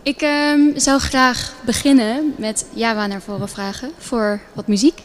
Ik zou graag beginnen met Jawa naar voren vragen voor wat muziek.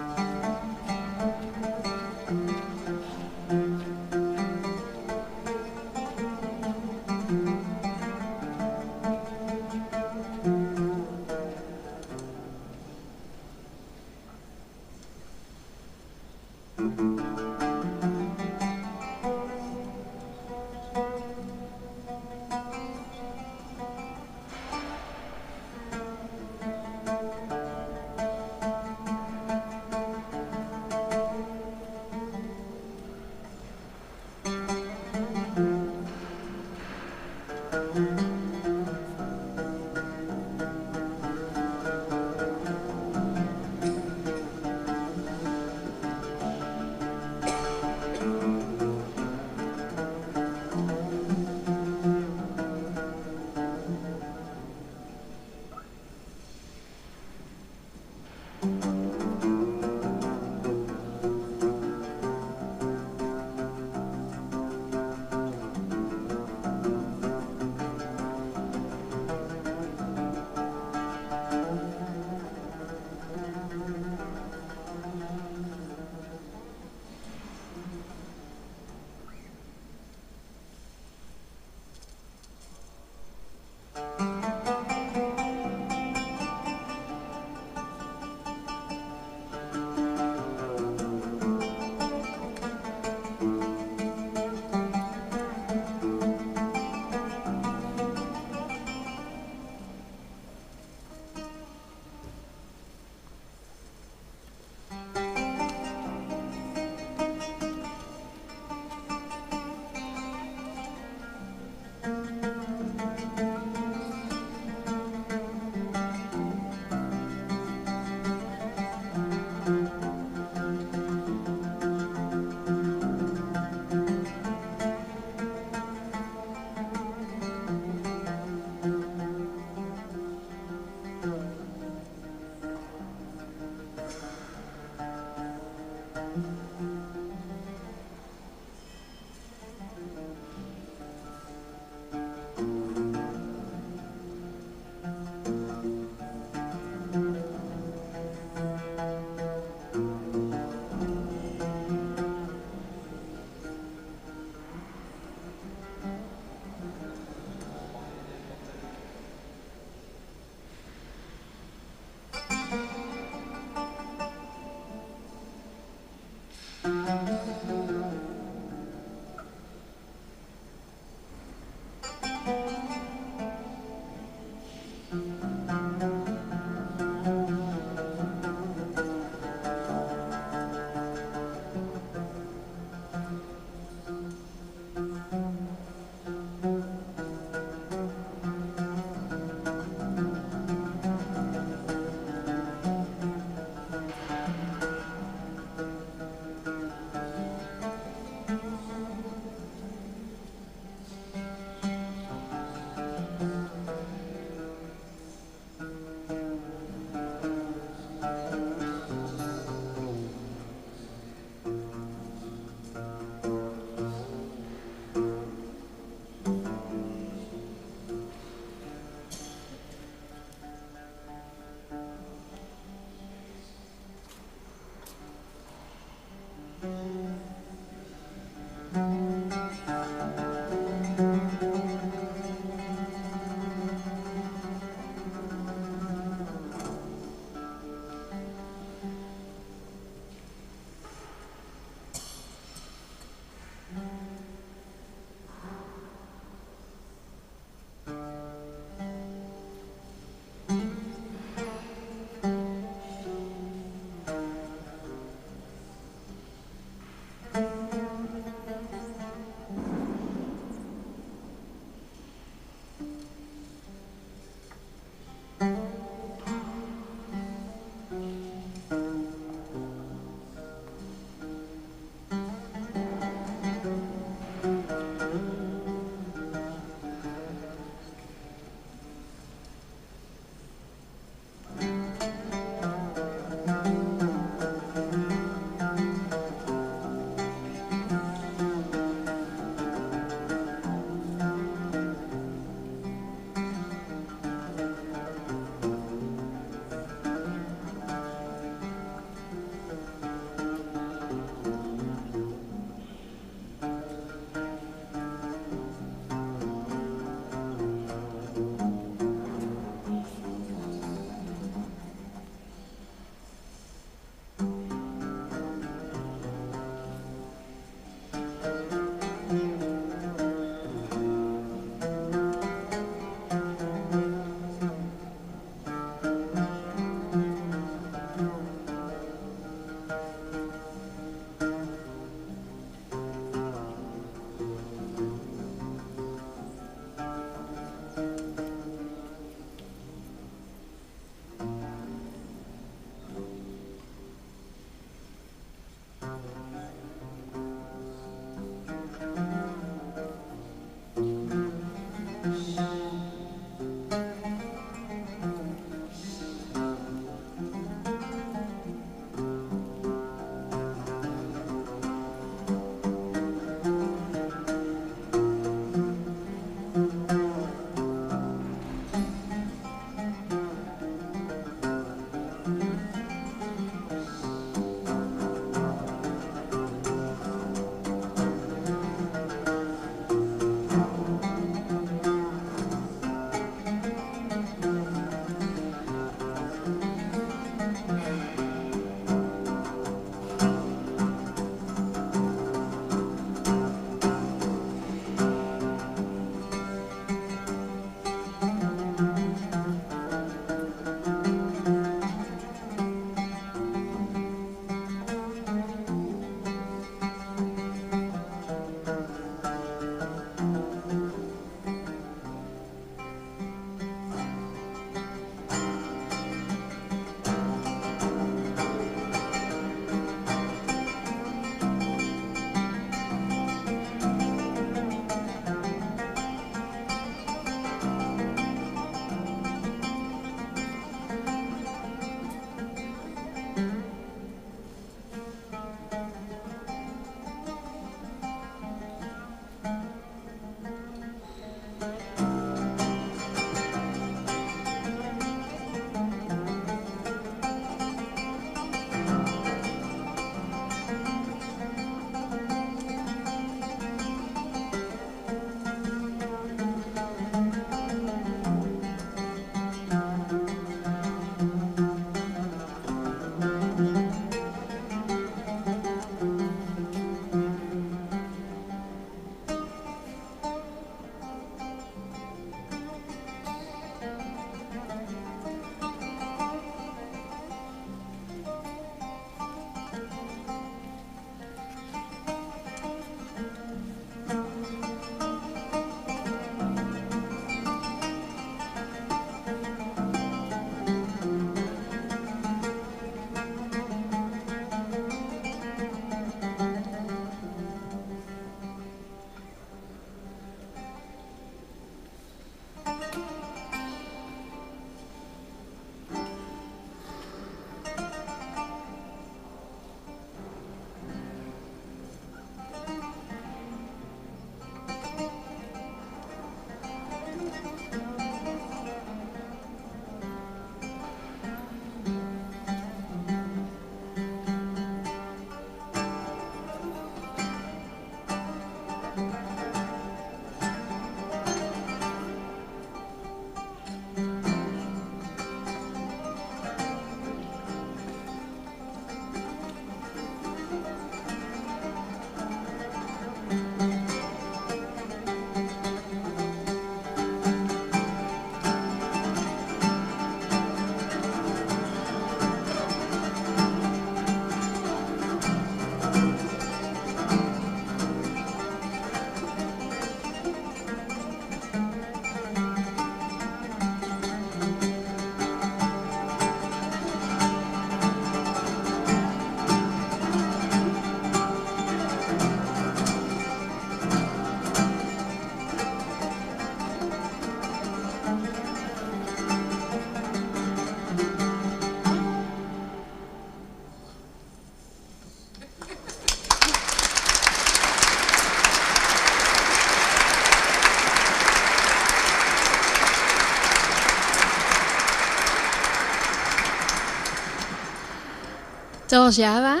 Dat was Jawa.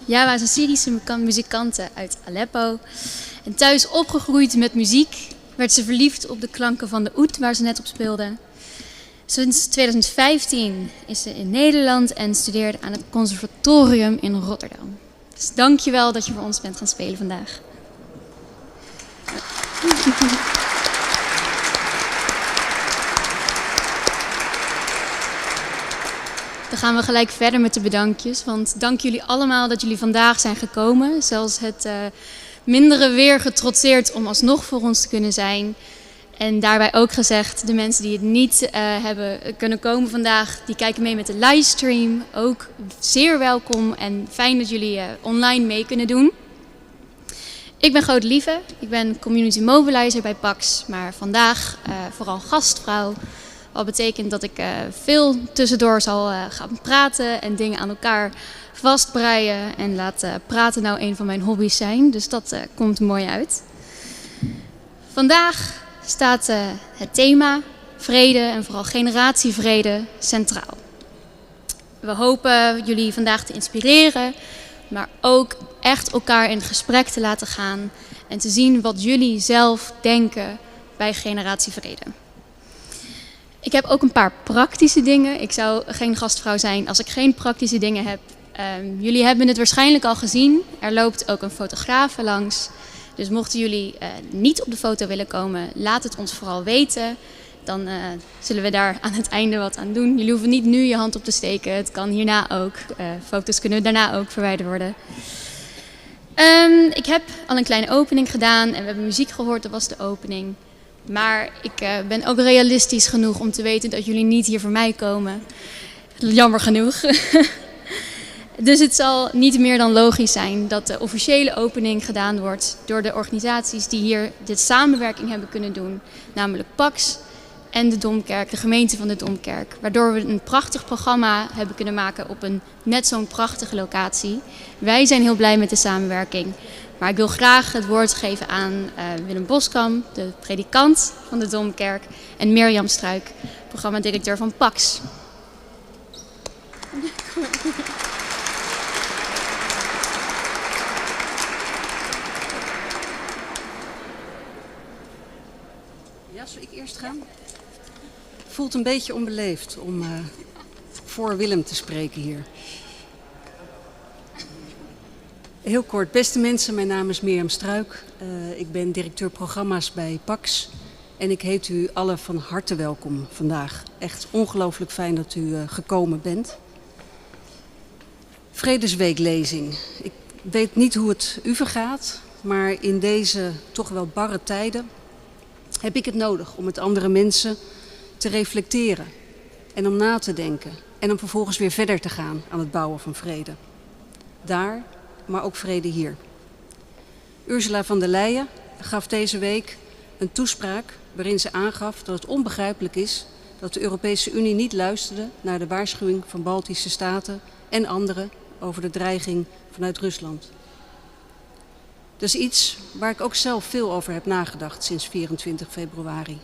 Jawa is een Syrische muzikante uit Aleppo. En thuis opgegroeid met muziek werd ze verliefd op de klanken van de oud waar ze net op speelde. Sinds 2015 is ze in Nederland en studeerde aan het conservatorium in Rotterdam. Dus dank je wel dat je voor ons bent gaan spelen vandaag. Dan gaan we gelijk verder met de bedankjes. Want dank jullie allemaal dat jullie vandaag zijn gekomen. Zelfs het mindere weer getrotseerd om alsnog voor ons te kunnen zijn. En daarbij ook gezegd, de mensen die het niet hebben kunnen komen vandaag, die kijken mee met de livestream. Ook zeer welkom en fijn dat jullie online mee kunnen doen. Ik ben Groot Lieve, ik ben community mobilizer bij PAX, maar vandaag vooral gastvrouw. Wat betekent dat ik veel tussendoor zal gaan praten en dingen aan elkaar vastbreien. En laat praten nou een van mijn hobby's zijn, dus dat komt mooi uit. Vandaag staat het thema vrede en vooral generatievrede centraal. We hopen jullie vandaag te inspireren, maar ook echt elkaar in het gesprek te laten gaan en te zien wat jullie zelf denken bij generatievrede. Ik heb ook een paar praktische dingen. Ik zou geen gastvrouw zijn als ik geen praktische dingen heb. Jullie hebben het waarschijnlijk al gezien. Er loopt ook een fotograaf langs. Dus mochten jullie niet op de foto willen komen, laat het ons vooral weten. Dan zullen we daar aan het einde wat aan doen. Jullie hoeven niet nu je hand op te steken. Het kan hierna ook. Foto's kunnen daarna ook verwijderd worden. Ik heb al een kleine opening gedaan en we hebben muziek gehoord. Dat was de opening. Maar ik ben ook realistisch genoeg om te weten dat jullie niet hier voor mij komen. Jammer genoeg. Dus het zal niet meer dan logisch zijn dat de officiële opening gedaan wordt door de organisaties die hier dit samenwerking hebben kunnen doen. Namelijk PAX en de Domkerk, de gemeente van de Domkerk. Waardoor we een prachtig programma hebben kunnen maken op een net zo'n prachtige locatie. Wij zijn heel blij met de samenwerking. Maar ik wil graag het woord geven aan Willem Boskamp, de predikant van de Domkerk. En Mirjam Struik, programmadirecteur van PAX. Ja, zal ik eerst gaan? Voelt een beetje onbeleefd om voor Willem te spreken hier. Heel kort, beste mensen, mijn naam is Mirjam Struik. Ik ben directeur programma's bij PAX. En ik heet u allen van harte welkom vandaag. Echt ongelooflijk fijn dat u gekomen bent. Vredesweek lezing. Ik weet niet hoe het u vergaat, maar in deze toch wel barre tijden heb ik het nodig om met andere mensen te reflecteren en om na te denken en om vervolgens weer verder te gaan aan het bouwen van vrede. Daar, maar ook vrede hier. Ursula von der Leyen gaf deze week een toespraak waarin ze aangaf dat het onbegrijpelijk is dat de Europese Unie niet luisterde naar de waarschuwing van Baltische staten en anderen over de dreiging vanuit Rusland. Dat is iets waar ik ook zelf veel over heb nagedacht sinds 24 februari.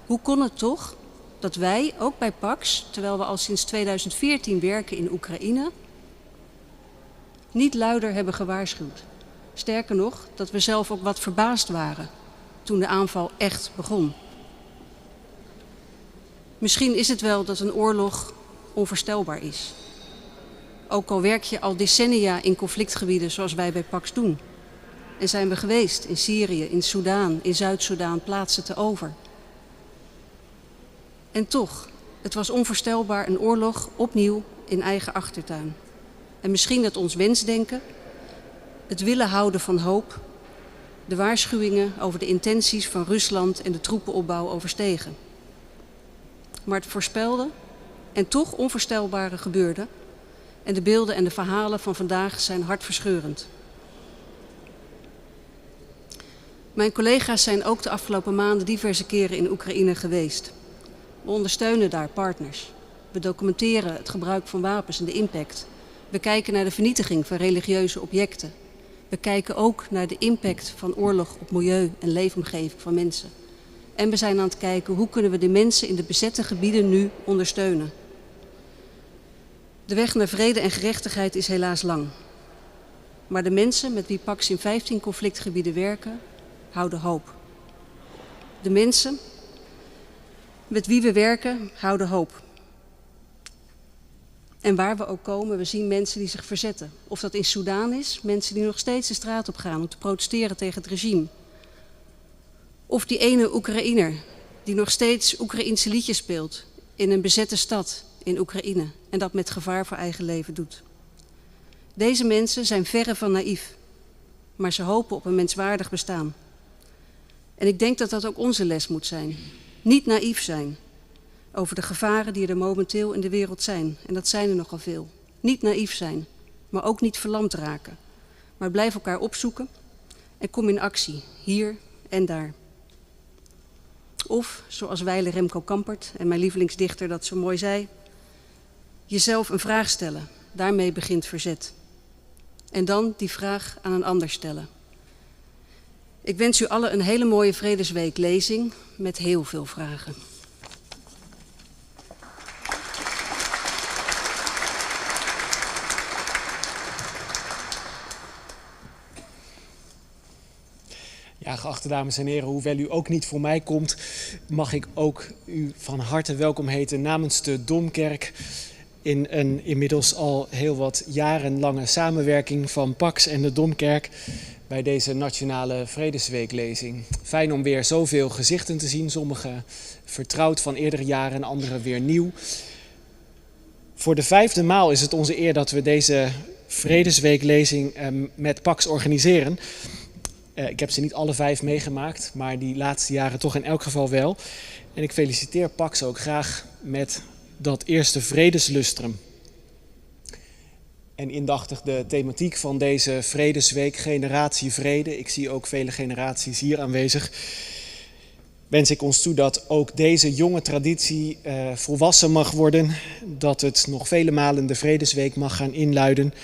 Hoe kon het toch dat wij, ook bij PAX, terwijl we al sinds 2014 werken in Oekraïne, niet luider hebben gewaarschuwd? Sterker nog, dat we zelf ook wat verbaasd waren toen de aanval echt begon. Misschien is het wel dat een oorlog onvoorstelbaar is. Ook al werk je al decennia in conflictgebieden zoals wij bij PAX doen. En zijn we geweest in Syrië, in Soudaan, in Zuid-Soedan, plaatsen te over. En toch, het was onvoorstelbaar een oorlog opnieuw in eigen achtertuin. En misschien dat ons wensdenken, het willen houden van hoop, de waarschuwingen over de intenties van Rusland en de troepenopbouw overstegen. Maar het voorspelde en toch onvoorstelbare gebeurde. En de beelden en de verhalen van vandaag zijn hartverscheurend. Mijn collega's zijn ook de afgelopen maanden diverse keren in Oekraïne geweest. We ondersteunen daar partners. We documenteren het gebruik van wapens en de impact. We kijken naar de vernietiging van religieuze objecten. We kijken ook naar de impact van oorlog op milieu en leefomgeving van mensen. En we zijn aan het kijken hoe kunnen we de mensen in de bezette gebieden nu ondersteunen. De weg naar vrede en gerechtigheid is helaas lang. Maar de mensen met wie Pax in 15 conflictgebieden werken, houden hoop. De mensen met wie we werken, houden hoop. En waar we ook komen, we zien mensen die zich verzetten. Of dat in Soedan is, mensen die nog steeds de straat op gaan om te protesteren tegen het regime. Of die ene Oekraïner die nog steeds Oekraïense liedjes speelt in een bezette stad in Oekraïne en dat met gevaar voor eigen leven doet. Deze mensen zijn verre van naïef, maar ze hopen op een menswaardig bestaan. En ik denk dat dat ook onze les moet zijn. Niet naïef zijn over de gevaren die er momenteel in de wereld zijn. En dat zijn er nogal veel. Niet naïef zijn, maar ook niet verlamd raken. Maar blijf elkaar opzoeken en kom in actie, hier en daar. Of, zoals wijle Remco Kampert en mijn lievelingsdichter dat zo mooi zei, jezelf een vraag stellen, daarmee begint verzet. En dan die vraag aan een ander stellen. Ik wens u allen een hele mooie Vredesweek lezing met heel veel vragen. Ja, geachte dames en heren, hoewel u ook niet voor mij komt, mag ik ook u van harte welkom heten namens de Domkerk in een inmiddels al heel wat jarenlange samenwerking van Pax en de Domkerk bij deze nationale Vredesweeklezing. Fijn om weer zoveel gezichten te zien, sommige vertrouwd van eerdere jaren en andere weer nieuw. Voor de 5e maal is het onze eer dat we deze Vredesweeklezing met Pax organiseren. Ik heb ze niet alle 5 meegemaakt, maar die laatste jaren toch in elk geval wel. En ik feliciteer Pax ook graag met dat eerste vredeslustrum. En indachtig de thematiek van deze Vredesweek, generatie vrede, ik zie ook vele generaties hier aanwezig, wens ik ons toe dat ook deze jonge traditie volwassen mag worden, dat het nog vele malen de Vredesweek mag gaan inluiden.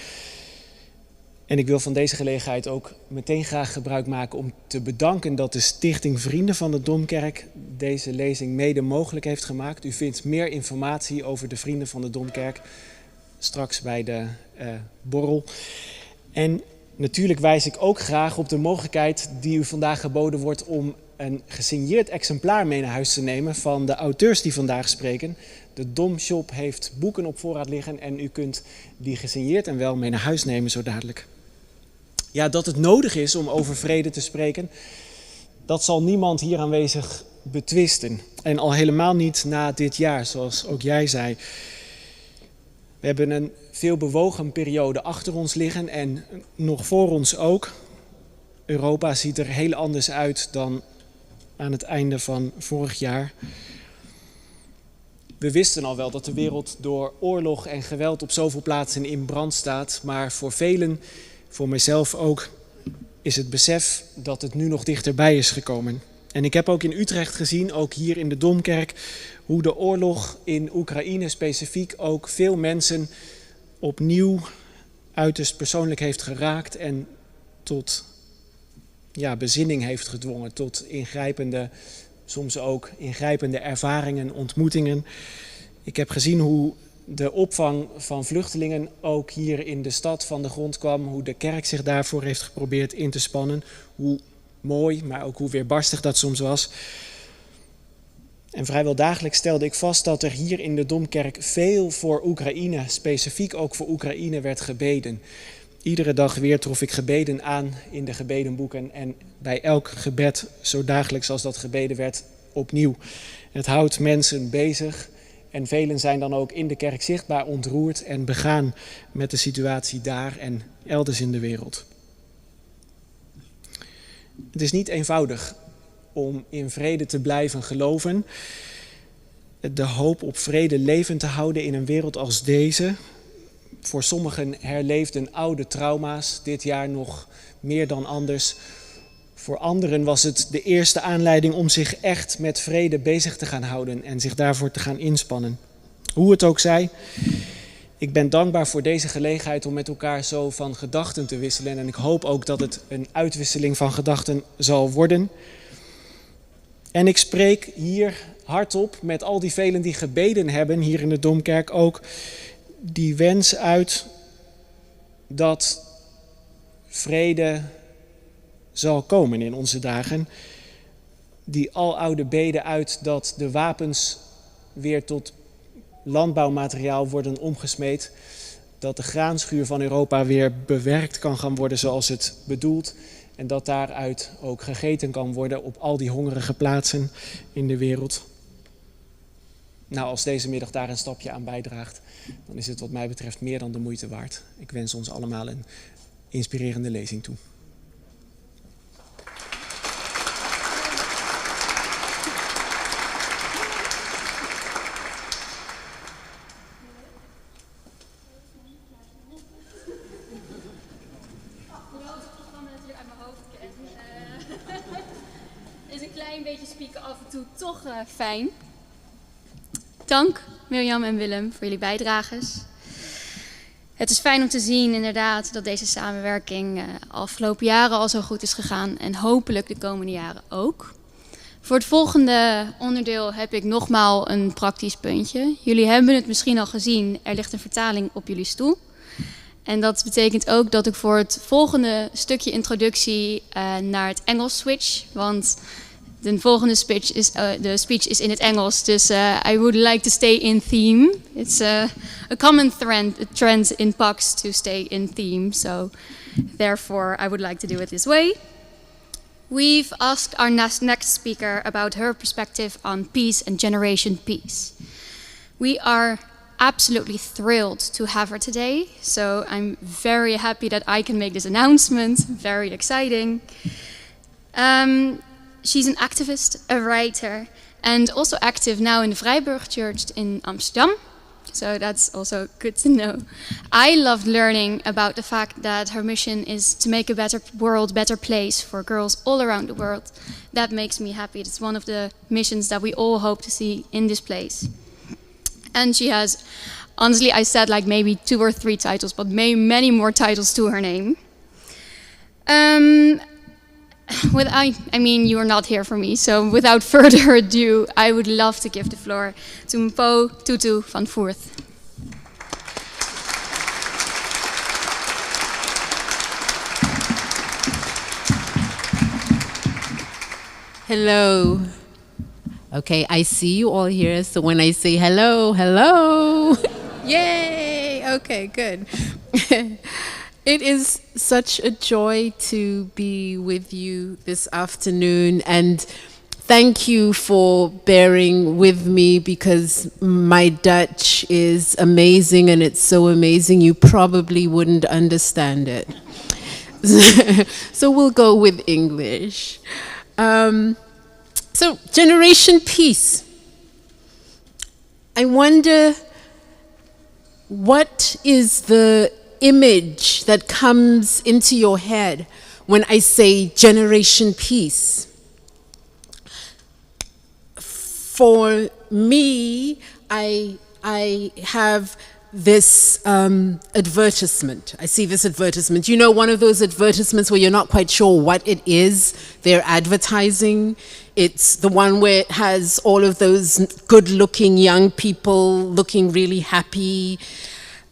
En ik wil van deze gelegenheid ook meteen graag gebruik maken om te bedanken dat de Stichting Vrienden van de Domkerk deze lezing mede mogelijk heeft gemaakt. U vindt meer informatie over de Vrienden van de Domkerk straks bij de borrel. En natuurlijk wijs ik ook graag op de mogelijkheid die u vandaag geboden wordt om een gesigneerd exemplaar mee naar huis te nemen van de auteurs die vandaag spreken. De Domshop heeft boeken op voorraad liggen en u kunt die gesigneerd en wel mee naar huis nemen zo dadelijk. Ja, dat het nodig is om over vrede te spreken, dat zal niemand hier aanwezig betwisten. En al helemaal niet na dit jaar, zoals ook jij zei. We hebben een veel bewogen periode achter ons liggen en nog voor ons ook. Europa ziet er heel anders uit dan aan het einde van vorig jaar. We wisten al wel dat de wereld door oorlog en geweld op zoveel plaatsen in brand staat. Maar voor velen, voor mijzelf ook, is het besef dat het nu nog dichterbij is gekomen. En ik heb ook in Utrecht gezien, ook hier in de Domkerk, hoe de oorlog in Oekraïne specifiek ook veel mensen opnieuw uiterst persoonlijk heeft geraakt en tot bezinning heeft gedwongen, tot ingrijpende, soms ook ingrijpende ervaringen, ontmoetingen. Ik heb gezien hoe de opvang van vluchtelingen ook hier in de stad van de grond kwam, hoe de kerk zich daarvoor heeft geprobeerd in te spannen, hoe mooi, maar ook hoe weerbarstig dat soms was. En vrijwel dagelijks stelde ik vast dat er hier in de Domkerk veel voor Oekraïne, specifiek ook voor Oekraïne, werd gebeden. Iedere dag weer trof ik gebeden aan in de gebedenboeken en bij elk gebed, zo dagelijks als dat gebeden werd, opnieuw. Het houdt mensen bezig en velen zijn dan ook in de kerk zichtbaar ontroerd en begaan met de situatie daar en elders in de wereld. Het is niet eenvoudig om in vrede te blijven geloven, de hoop op vrede levend te houden in een wereld als deze. Voor sommigen herleefden oude trauma's dit jaar nog meer dan anders. Voor anderen was het de eerste aanleiding om zich echt met vrede bezig te gaan houden en zich daarvoor te gaan inspannen. Hoe het ook zij, ik ben dankbaar voor deze gelegenheid om met elkaar zo van gedachten te wisselen. En ik hoop ook dat het een uitwisseling van gedachten zal worden. En ik spreek hier hardop met al die velen die gebeden hebben, hier in de Domkerk ook, die wens uit dat vrede zal komen in onze dagen. Die aloude bede uit dat de wapens weer tot landbouwmateriaal worden omgesmeed. Dat de graanschuur van Europa weer bewerkt kan gaan worden zoals het bedoelt. En dat daaruit ook gegeten kan worden op al die hongerige plaatsen in de wereld. Nou, als deze middag daar een stapje aan bijdraagt, dan is het wat mij betreft meer dan de moeite waard. Ik wens ons allemaal een inspirerende lezing toe. Is een klein beetje spieken af en toe toch fijn. Dank Mirjam en Willem voor jullie bijdrages. Het is fijn om te zien inderdaad dat deze samenwerking afgelopen jaren al zo goed is gegaan en hopelijk de komende jaren ook. Voor het volgende onderdeel heb ik nogmaals een praktisch puntje. Jullie hebben het misschien al gezien, er ligt een vertaling op jullie stoel. En dat betekent ook dat ik voor het volgende stukje introductie naar het Engels switch. Want de volgende speech is in het Engels. Dus I would like to stay in theme. It's a common trend in PACs to stay in theme. So therefore I would like to do it this way. We've asked our next speaker about her perspective on peace and generation peace. We are absolutely thrilled to have her today. So I'm very happy that I can make this announcement. Very exciting. She's an activist, a writer, and also active now in the Vrijburg Church in Amsterdam. So that's also good to know. I loved learning about the fact that her mission is to make a better world, better place for girls all around the world. That makes me happy. It's one of the missions that we all hope to see in this place. And she has, honestly, I said like maybe 2 or 3 titles, but many more titles to her name. I mean, you are not here for me, so without further ado, I would love to give the floor to Mpo Tutu van Voerth. Hello. Okay, I see you all here, so when I say hello, hello. Yay! Okay, good. It is such a joy to be with you this afternoon, and thank you for bearing with me because my Dutch is amazing, and it's so amazing you probably wouldn't understand it. So we'll go with English. So, generation peace. I wonder, what is the image that comes into your head when I say generation peace? For me, I have this advertisement. I see this advertisement. You know, one of those advertisements where you're not quite sure what it is they're advertising. It's the one where it has all of those good-looking young people looking really happy,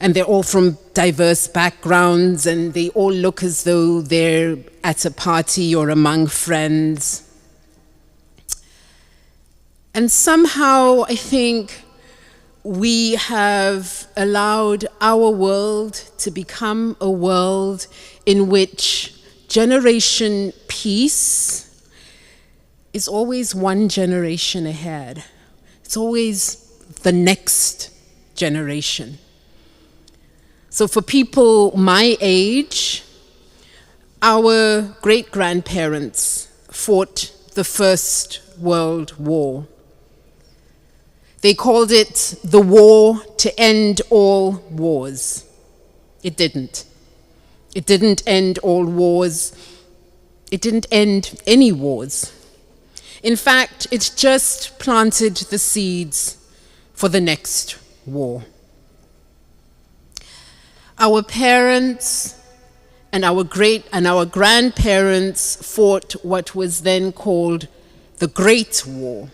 and they're all from diverse backgrounds, and they all look as though they're at a party or among friends. And somehow, I think, we have allowed our world to become a world in which generation peace is always one generation ahead. It's always the next generation. So for people my age, our great-grandparents fought the First World War. They called it the war to end all wars. It didn't. It didn't end all wars. It didn't end any wars. In fact, it just planted the seeds for the next war. Our parents and our grandparents fought what was then called the Great War,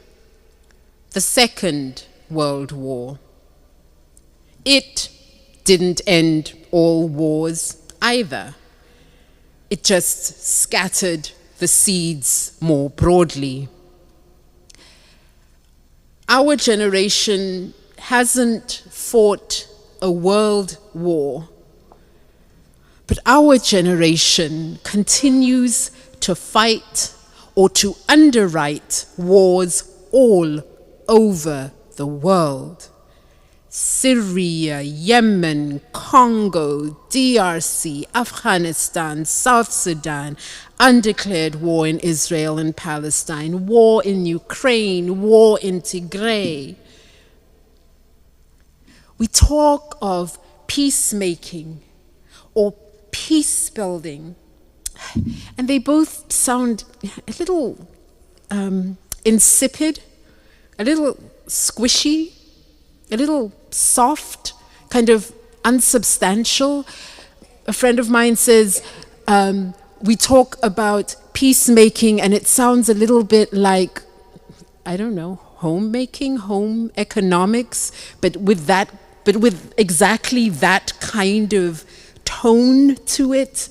the Second World War. It didn't end all wars either. It just scattered the seeds more broadly. Our generation hasn't fought a world war, but our generation continues to fight or to underwrite wars all over the world. Syria, Yemen, Congo, DRC, Afghanistan, South Sudan, undeclared war in Israel and Palestine, war in Ukraine, war in Tigray. We talk of peacemaking or peace building, and they both sound a little insipid, a little squishy, a little soft, kind of unsubstantial. A friend of mine says, we talk about peacemaking and it sounds a little bit like, I don't know, homemaking, home economics, but with exactly that kind of tone to it.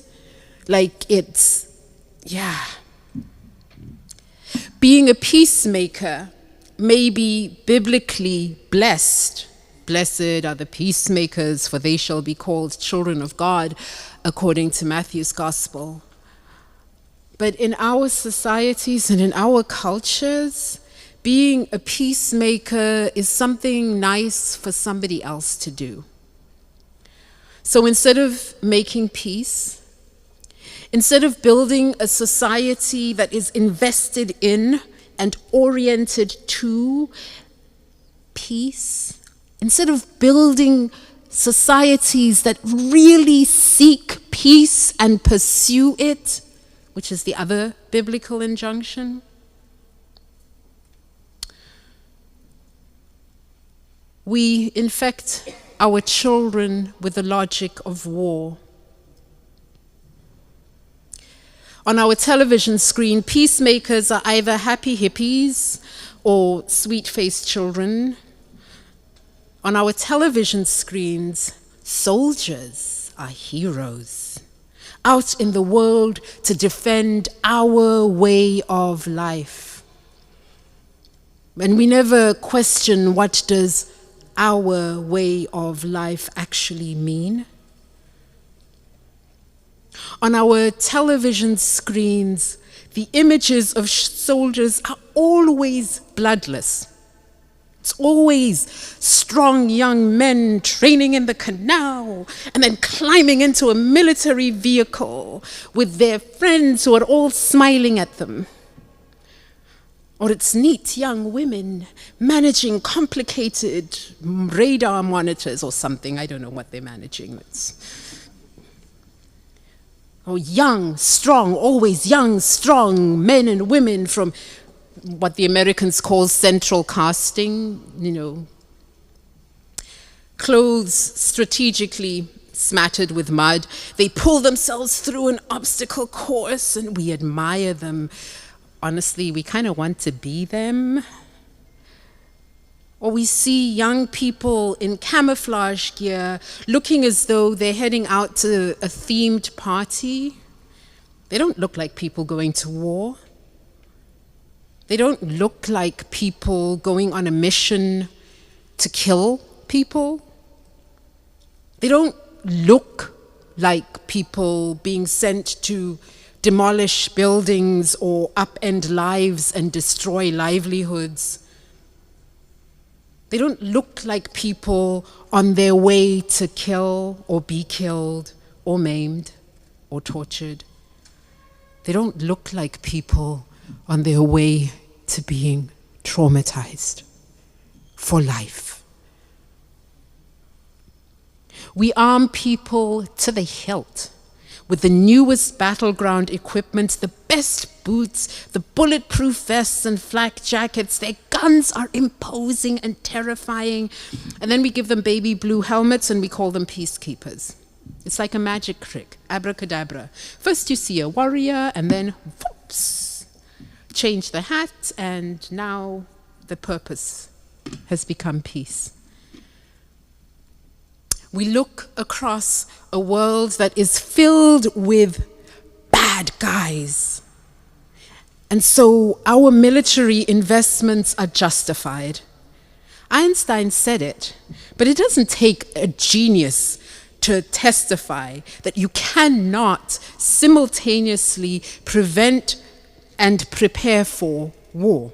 Like it's, yeah. Being a peacemaker may be biblically blessed. Blessed are the peacemakers, for they shall be called children of God, according to Matthew's gospel. But in our societies and in our cultures, being a peacemaker is something nice for somebody else to do. So instead of making peace, instead of building a society that is invested in and oriented to peace, instead of building societies that really seek peace and pursue it, which is the other biblical injunction, we infect our children with the logic of war. On our television screen, peacemakers are either happy hippies or sweet-faced children. On our television screens, soldiers are heroes, out in the world to defend our way of life. And we never question, what does our way of life actually mean? On our television screens, the images of soldiers are always bloodless. It's always strong young men training in the canal and then climbing into a military vehicle with their friends who are all smiling at them. Or it's neat young women managing complicated radar monitors or something. I don't know what they're managing. Or young, strong, always young, strong men and women from what the Americans call central casting, clothes strategically smattered with mud. They pull themselves through an obstacle course and we admire them. Honestly, we kind of want to be them. Or we see young people in camouflage gear looking as though they're heading out to a themed party. They don't look like people going to war. They don't look like people going on a mission to kill people. They don't look like people being sent to demolish buildings or upend lives and destroy livelihoods. They don't look like people on their way to kill or be killed or maimed or tortured. They don't look like people on their way to being traumatized for life. We arm people to the hilt with the newest battleground equipment, the best boots, the bulletproof vests and flak jackets. Their guns are imposing and terrifying. And then we give them baby blue helmets and we call them peacekeepers. It's like a magic trick, abracadabra. First you see a warrior and then whoops, change the hat, and now the purpose has become peace. we look across a world that is filled with bad guys. And so our military investments are justified. Einstein said it, but it doesn't take a genius to testify that you cannot simultaneously prevent and prepare for war.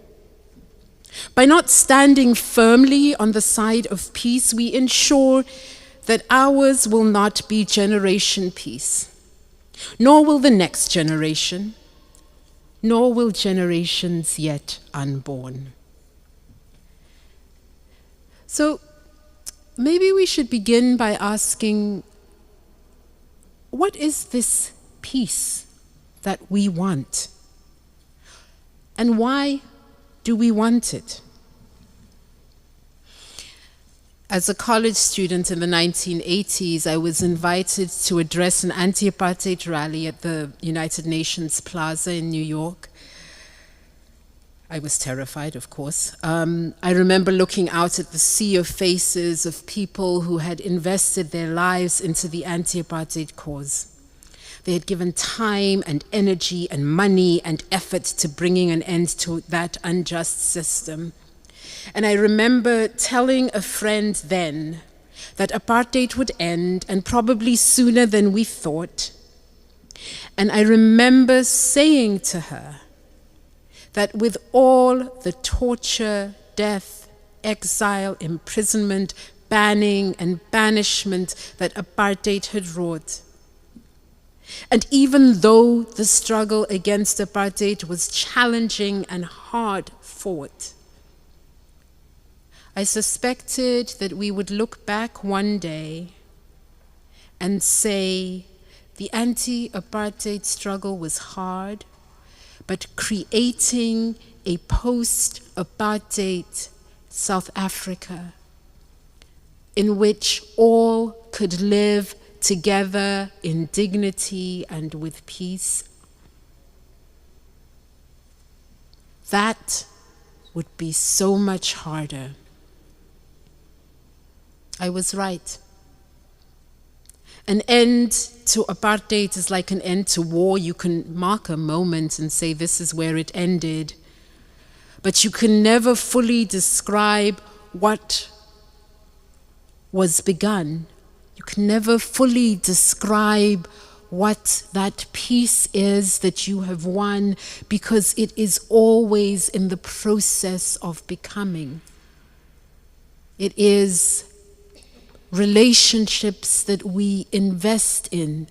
By not standing firmly on the side of peace, we ensure that ours will not be generation peace, nor will the next generation, nor will generations yet unborn. So maybe we should begin by asking, what is this peace that we want? And why do we want it? As a college student in the 1980s, I was invited to address an anti-apartheid rally at the United Nations Plaza in New York. I was terrified, of course. I remember looking out at the sea of faces of people who had invested their lives into the anti-apartheid cause. They had given time and energy and money and effort to bringing an end to that unjust system. And I remember telling a friend then that apartheid would end, and probably sooner than we thought. And I remember saying to her that with all the torture, death, exile, imprisonment, banning, and banishment that apartheid had wrought, and even though the struggle against apartheid was challenging and hard fought, I suspected that we would look back one day and say the anti-apartheid struggle was hard, but creating a post-apartheid South Africa in which all could live together in dignity and with peace, that would be so much harder. I was right. An end to apartheid is like an end to war. You can mark a moment and say this is where it ended, but you can never fully describe what was begun. You can never fully describe what that peace is that you have won, because it is always in the process of becoming. It is relationships that we invest in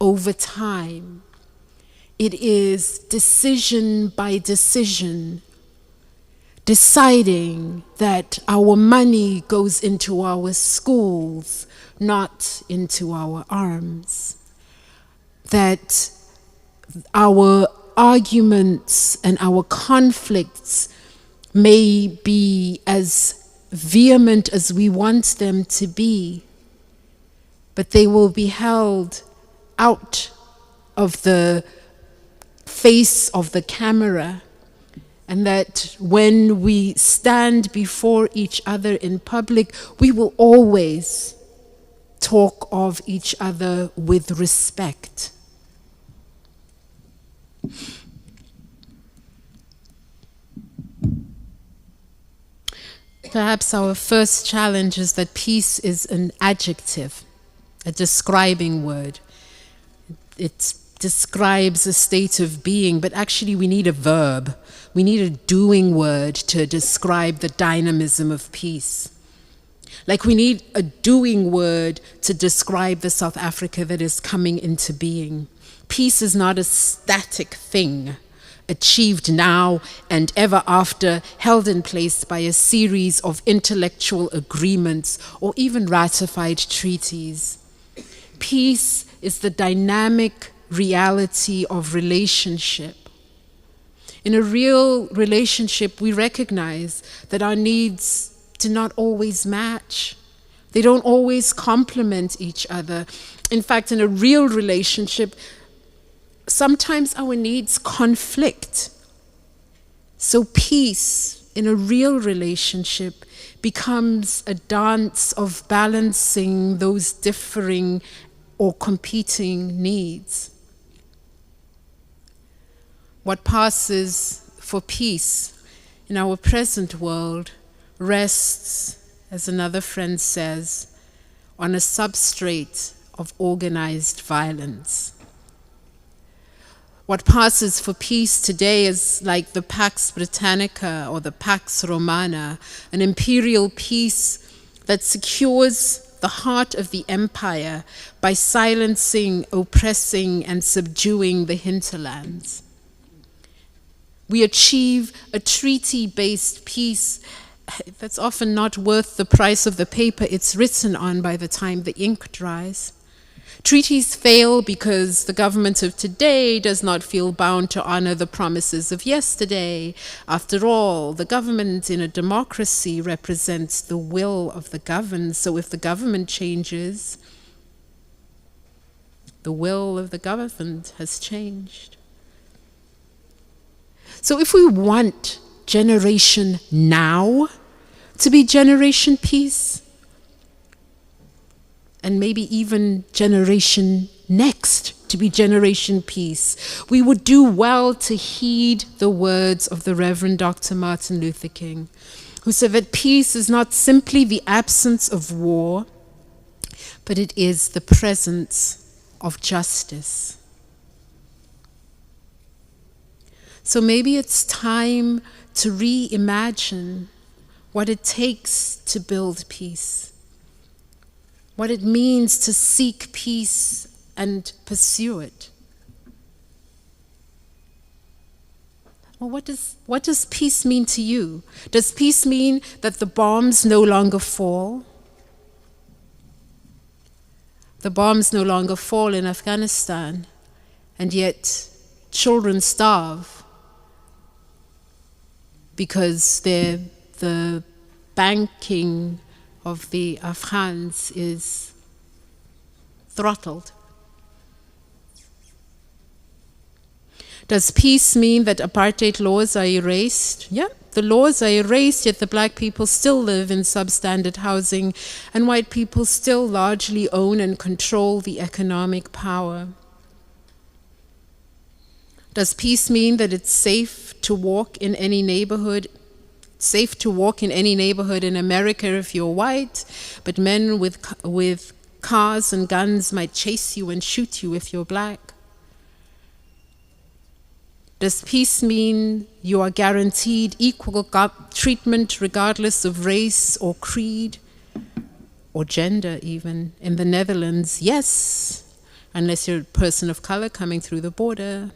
over time. It is decision by decision, deciding that our money goes into our schools, not into our arms. That our arguments and our conflicts may be as vehement as we want them to be, but they will be held out of the face of the camera, and that when we stand before each other in public, we will always talk of each other with respect. Perhaps our first challenge is that peace is an adjective, a describing word. It describes a state of being, but actually we need a verb. We need a doing word to describe the dynamism of peace. Like we need a doing word to describe the South Africa that is coming into being. Peace is not a static thing, achieved now and ever after, held in place by a series of intellectual agreements or even ratified treaties. Peace is the dynamic reality of relationship. In a real relationship, we recognize that our needs do not always match. They don't always complement each other. In fact, in a real relationship, sometimes our needs conflict. So peace in a real relationship becomes a dance of balancing those differing or competing needs. What passes for peace in our present world rests, as another friend says, on a substrate of organized violence. What passes for peace today is like the Pax Britannica or the Pax Romana, an imperial peace that secures the heart of the empire by silencing, oppressing, and subduing the hinterlands. We achieve a treaty-based peace that's often not worth the price of the paper it's written on by the time the ink dries. Treaties fail because the government of today does not feel bound to honor the promises of yesterday. After all, the government in a democracy represents the will of the governed, so if the government changes, the will of the governed has changed. So if we want generation now to be generation peace, and maybe even generation next to be generation peace, we would do well to heed the words of the Reverend Dr. Martin Luther King, who said that peace is not simply the absence of war, but it is the presence of justice. So maybe it's time to reimagine what it takes to build peace, what it means to seek peace and pursue it. Well, what does peace mean to you? Does peace mean that the bombs no longer fall? The bombs no longer fall in Afghanistan, and yet children starve because the banking of the Afghans is throttled. Does peace mean that apartheid laws are erased? Yeah, the laws are erased, yet the black people still live in substandard housing, and white people still largely own and control the economic power. Does peace mean that it's safe to walk in any neighborhood in America if you're white, but men with cars and guns might chase you and shoot you if you're black? Does peace mean you are guaranteed equal treatment regardless of race or creed or gender even? In the Netherlands, yes, unless you're a person of color coming through the border.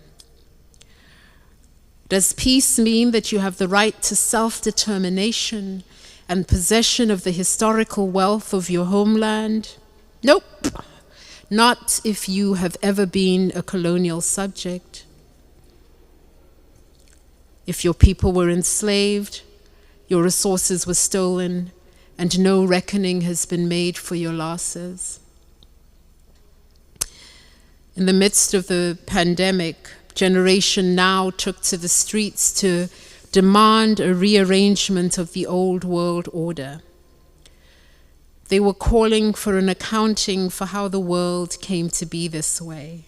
Does peace mean that you have the right to self-determination and possession of the historical wealth of your homeland? Nope. Not if you have ever been a colonial subject. If your people were enslaved, your resources were stolen, and no reckoning has been made for your losses. In the midst of the pandemic, Generation Now took to the streets to demand a rearrangement of the old world order. They were calling for an accounting for how the world came to be this way.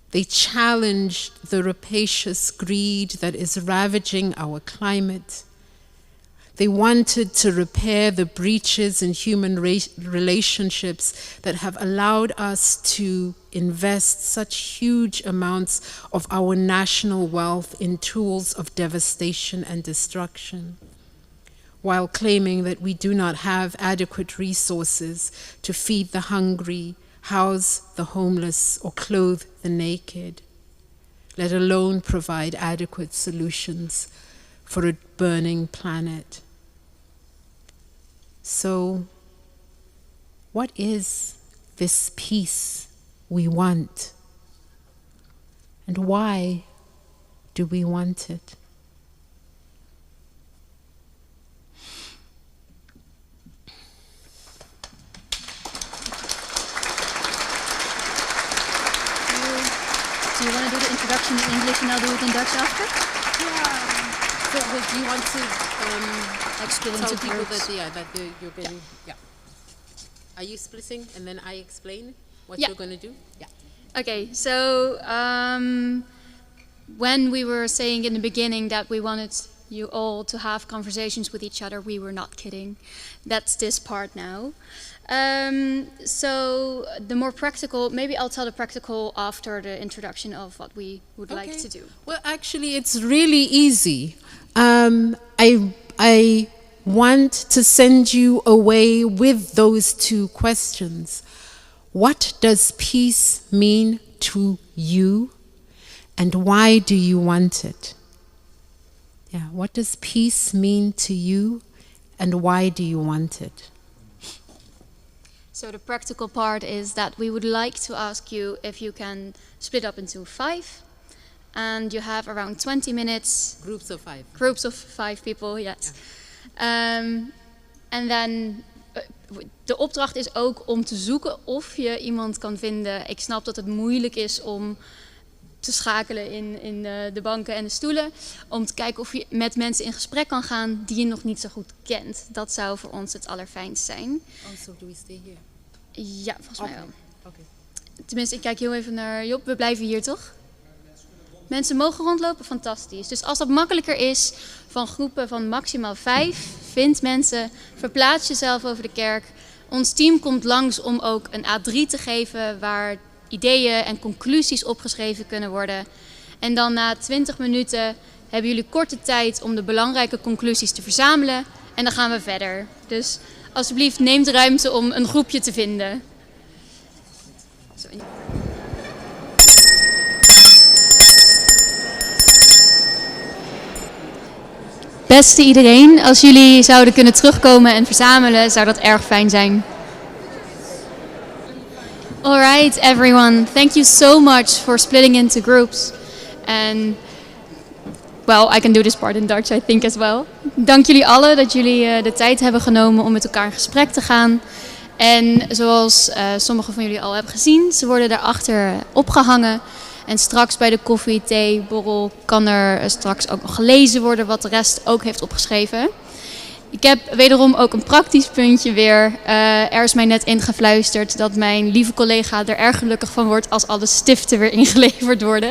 They challenged the rapacious greed that is ravaging our climate. They wanted to repair the breaches in human relationships that have allowed us to invest such huge amounts of our national wealth in tools of devastation and destruction, while claiming that we do not have adequate resources to feed the hungry, house the homeless, or clothe the naked, let alone provide adequate solutions for a burning planet. So, what is this peace we want? And why do we want it? Do you want to do the introduction in English and I'll do it in Dutch after? Yeah. do you want to Explain tell to people groups. you're going? Yeah. Are you splitting and then I explain what Yeah. you're going to do? Yeah. Okay, so when we were saying in the beginning that we wanted you all to have conversations with each other, we were not kidding. That's this part now. So the more practical, maybe I'll tell the practical after the introduction of what we would like to do. Well, actually, it's really easy. I want to send you away with those two questions. What does peace mean to you, and why do you want it? Yeah, what does peace mean to you, and why do you want it? So the practical part is that we would like to ask you if you can split up into 5, and you have around 20 minutes. Groups of 5. Groups of 5 people, yes. En dan de opdracht is ook om te zoeken of je iemand kan vinden. Ik snap dat het moeilijk is om te schakelen in de banken en de stoelen. Om te kijken of je met mensen in gesprek kan gaan die je nog niet zo goed kent. Dat zou voor ons het allerfijnst zijn. Also, do we stay here? Ja, volgens mij wel. Okay. Tenminste, ik kijk heel even naar Job. We blijven hier, toch? Mensen mogen rondlopen, fantastisch. Dus als dat makkelijker is, van groepen van maximaal 5, vind mensen, verplaats jezelf over de kerk. Ons team komt langs om ook een A3 te geven waar ideeën en conclusies opgeschreven kunnen worden. En dan na 20 minuten hebben jullie korte tijd om de belangrijke conclusies te verzamelen. En dan gaan we verder. Dus alsjeblieft, neem de ruimte om een groepje te vinden. Beste iedereen, als jullie zouden kunnen terugkomen en verzamelen, zou dat erg fijn zijn. Alright everyone, thank you so much for splitting into groups. And well, I can do this part in Dutch, I think as well. Dank jullie allen dat jullie de tijd hebben genomen om met elkaar in gesprek te gaan. En zoals sommigen van jullie al hebben gezien, ze worden daarachter opgehangen. En straks bij de koffie, thee, borrel kan er straks ook nog gelezen worden wat de rest ook heeft opgeschreven. Ik heb wederom ook een praktisch puntje weer. Er is mij net ingefluisterd dat mijn lieve collega er erg gelukkig van wordt als alle stiften weer ingeleverd worden.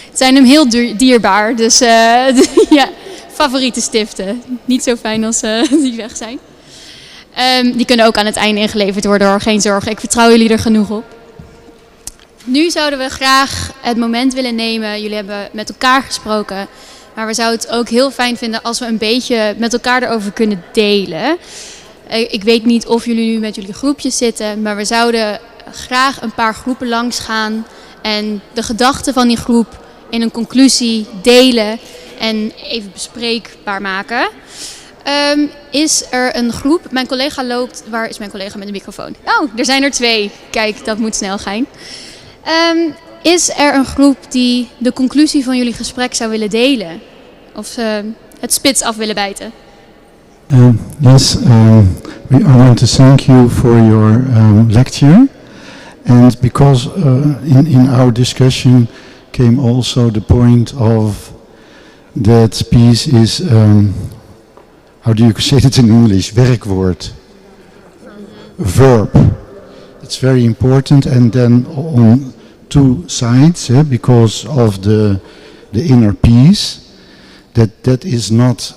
Het zijn hem heel dierbaar, dus ja, favoriete stiften. Niet zo fijn als die weg zijn. Die kunnen ook aan het einde ingeleverd worden hoor, geen zorgen. Ik vertrouw jullie er genoeg op. Nu zouden we graag het moment willen nemen. Jullie hebben met elkaar gesproken. Maar we zouden het ook heel fijn vinden als we een beetje met elkaar erover kunnen delen. Ik weet niet of jullie nu met jullie groepjes zitten. Maar we zouden graag een paar groepen langs gaan. En de gedachten van die groep in een conclusie delen. En even bespreekbaar maken. Is er een groep? Mijn collega loopt. Waar is mijn collega met de microfoon? Oh, er zijn er 2. Kijk, dat moet snel gaan. Is er een groep die de conclusie van jullie gesprek zou willen delen? Of het spits af willen bijten? Yes, I want to thank you for your lecture. And because in our discussion came also the point of that peace is, how do you say it in English? Werkwoord. Verb. It's very important, and then on 2 sides, because of the inner peace, that is not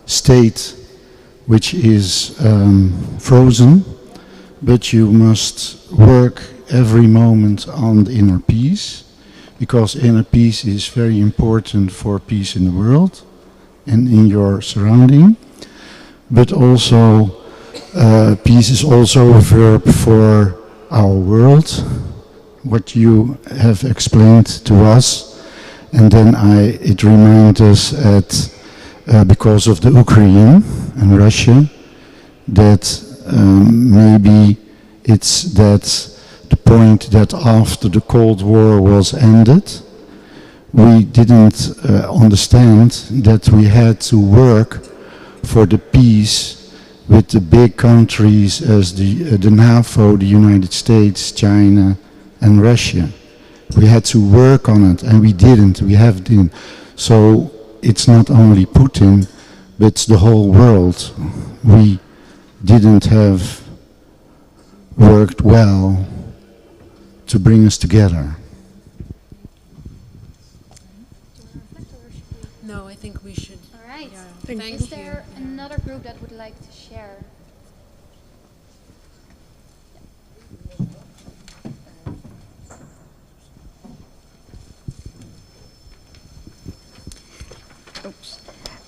state which is frozen, but you must work every moment on the inner peace, because inner peace is very important for peace in the world and in your surrounding, but also peace is also a verb for our world, what you have explained to us. And then it reminds us because of the Ukraine and Russia, that maybe it's that the point that after the Cold War was ended, we didn't understand that we had to work for the peace with the big countries as the NAVO, the United States, China and Russia. We had to work on it and we didn't. So it's not only Putin, but the whole world. We didn't have worked well to bring us together. No, I think we should. All right. Thank Is you. there another group that would like to share?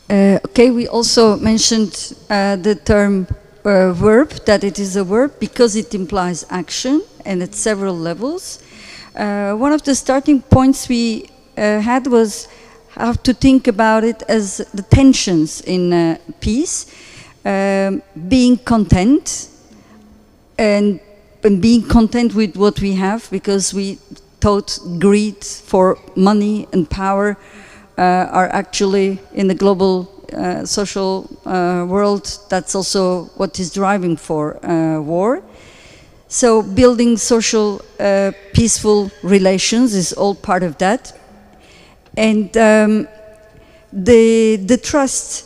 Okay, we also mentioned the term verb, that it is a verb because it implies action and at several levels. One of the starting points we had was how to think about it as the tensions in peace, being content and being content with what we have, because we thought greed for money and power are actually in the global social world, that's also what is driving for war. So building social peaceful relations is all part of that. And the trust,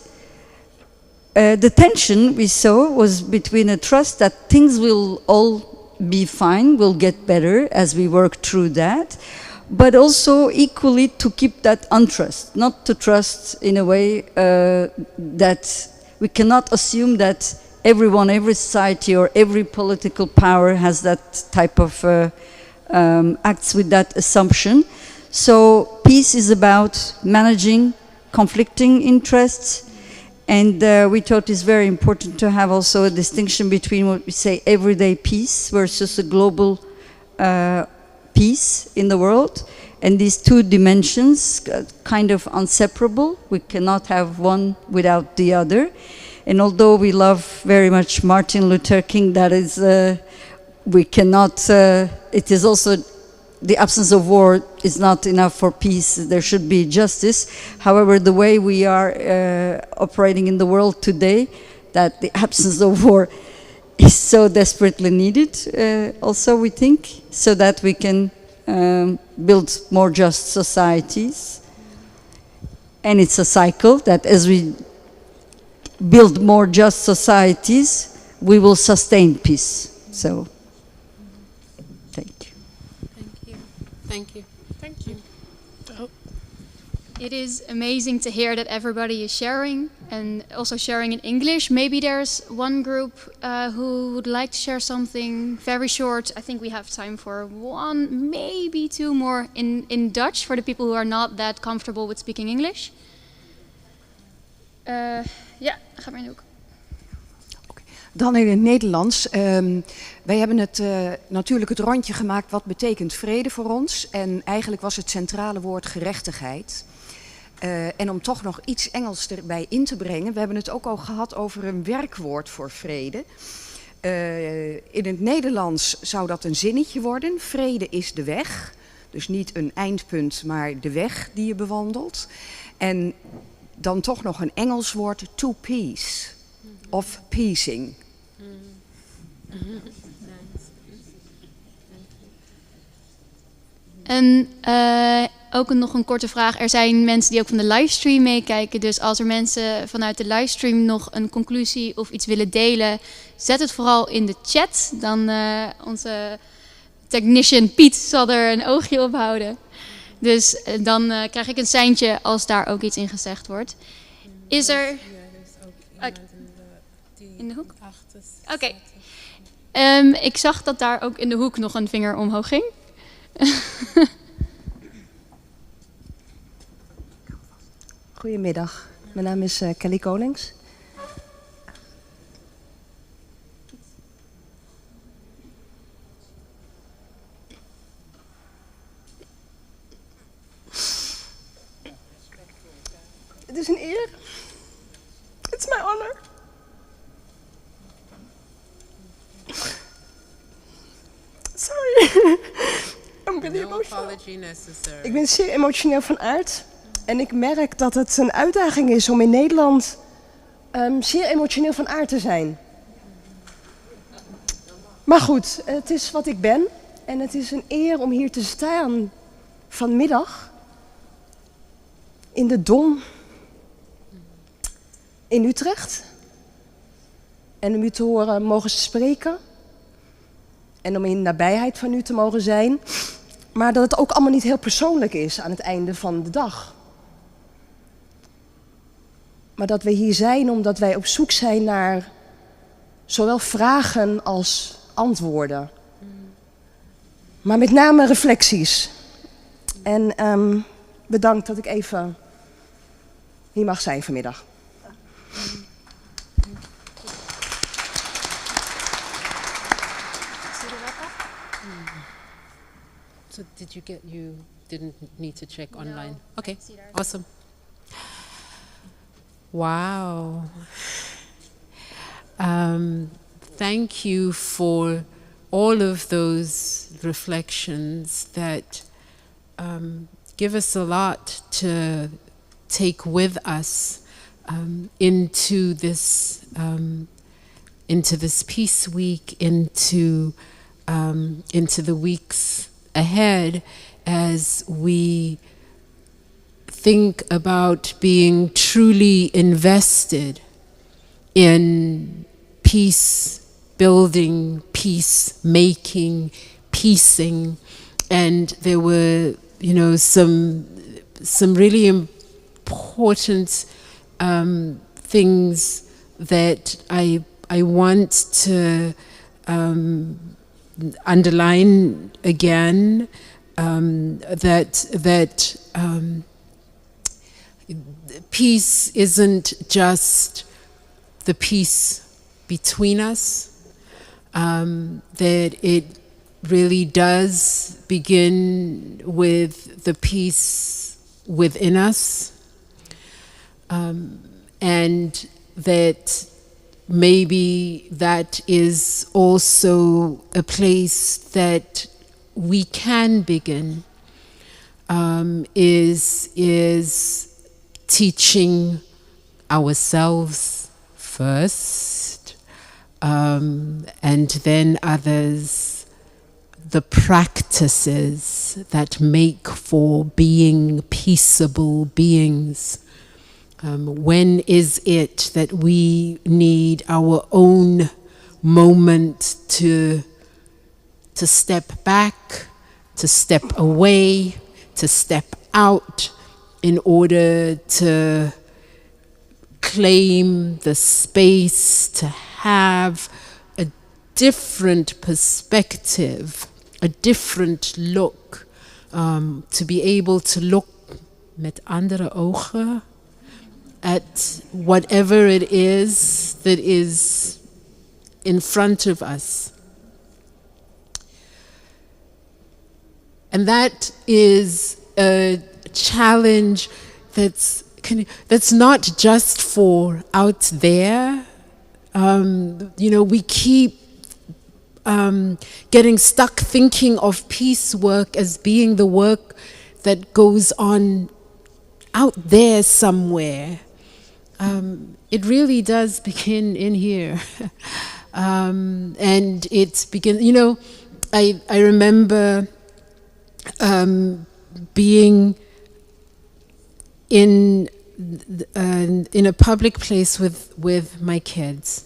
the tension we saw was between a trust that things will all be fine, will get better as we work through that, but also equally to keep that untrust, not to trust in a way that we cannot assume that everyone, every society or every political power has that type of acts with that assumption. So peace is about managing conflicting interests, and we thought it's very important to have also a distinction between what we say everyday peace versus a global peace in the world. And these two dimensions kind of inseparable. We cannot have one without the other. And although we love very much Martin Luther King, that is, we cannot, it is also, the absence of war is not enough for peace. There should be justice. However, the way we are operating in the world today, that the absence of war is so desperately needed, also we think, so that we can build more just societies. And it's a cycle that as we build more just societies, we will sustain peace. So, thank you. Thank you. Thank you. Thank you. It is amazing to hear that everybody is sharing, and also sharing in English. Maybe there's one group who would like to share something very short. I think we have time for one, maybe two more in Dutch for the people who are not that comfortable with speaking English. Ja, ga maar in de hoek. Dan in het Nederlands. Wij hebben natuurlijk het rondje gemaakt wat betekent vrede voor ons. En eigenlijk was het centrale woord gerechtigheid. En om toch nog iets Engels erbij in te brengen. We hebben het ook al gehad over een werkwoord voor vrede. In het Nederlands zou dat een zinnetje worden. Vrede is de weg. Dus niet een eindpunt, maar de weg die je bewandelt. En dan toch nog een Engels woord, to peace. Of peacing. En ook nog een korte vraag. Er zijn mensen die ook van de livestream meekijken. Dus als er mensen vanuit de livestream nog een conclusie of iets willen delen, zet het vooral in de chat. Dan onze technician Piet zal er een oogje op houden. Dus dan krijg ik een seintje als daar ook iets in gezegd wordt. Is er... Ja, er is ook iemand in de hoek? Oké. Ik zag dat daar ook in de hoek nog een vinger omhoog ging. Goedemiddag, mijn naam is Kelly Konings. Het is een eer. It's my honor. Sorry. I'm really emotional. apology necessary. Ik ben zeer emotioneel van aard. En ik merk dat het een uitdaging is om in Nederland zeer emotioneel van aard te zijn. Maar goed, het is wat ik ben. En het is een eer om hier te staan vanmiddag in de Dom in Utrecht. En om u te horen mogen spreken. En om in de nabijheid van u te mogen zijn. Maar dat het ook allemaal niet heel persoonlijk is aan het einde van de dag. Maar dat we hier zijn omdat wij op zoek zijn naar zowel vragen als antwoorden. Maar met name reflecties. En bedankt dat ik even hier mag zijn vanmiddag. So you didn't need to check online? Okay, awesome. Wow. Thank you for all of those reflections that give us a lot to take with us into this Peace Week, into the weeks ahead, as we think about being truly invested in peace building, peace making, piecing. And there were, some really important things that I want to underline again, that peace isn't just the peace between us, that it really does begin with the peace within us, and that maybe that is also a place that we can begin, is teaching ourselves first, and then others, the practices that make for being peaceable beings. When is it that we need our own moment to step back, to step away, to step out, in order to claim the space to have a different perspective, a different look, to be able to look met andere ogen at whatever it is that is in front of us. And that is a challenge that's not just for out there. We keep getting stuck thinking of peace work as being the work that goes on out there somewhere. It really does begin in here. And it begins, I remember being in a public place with my kids.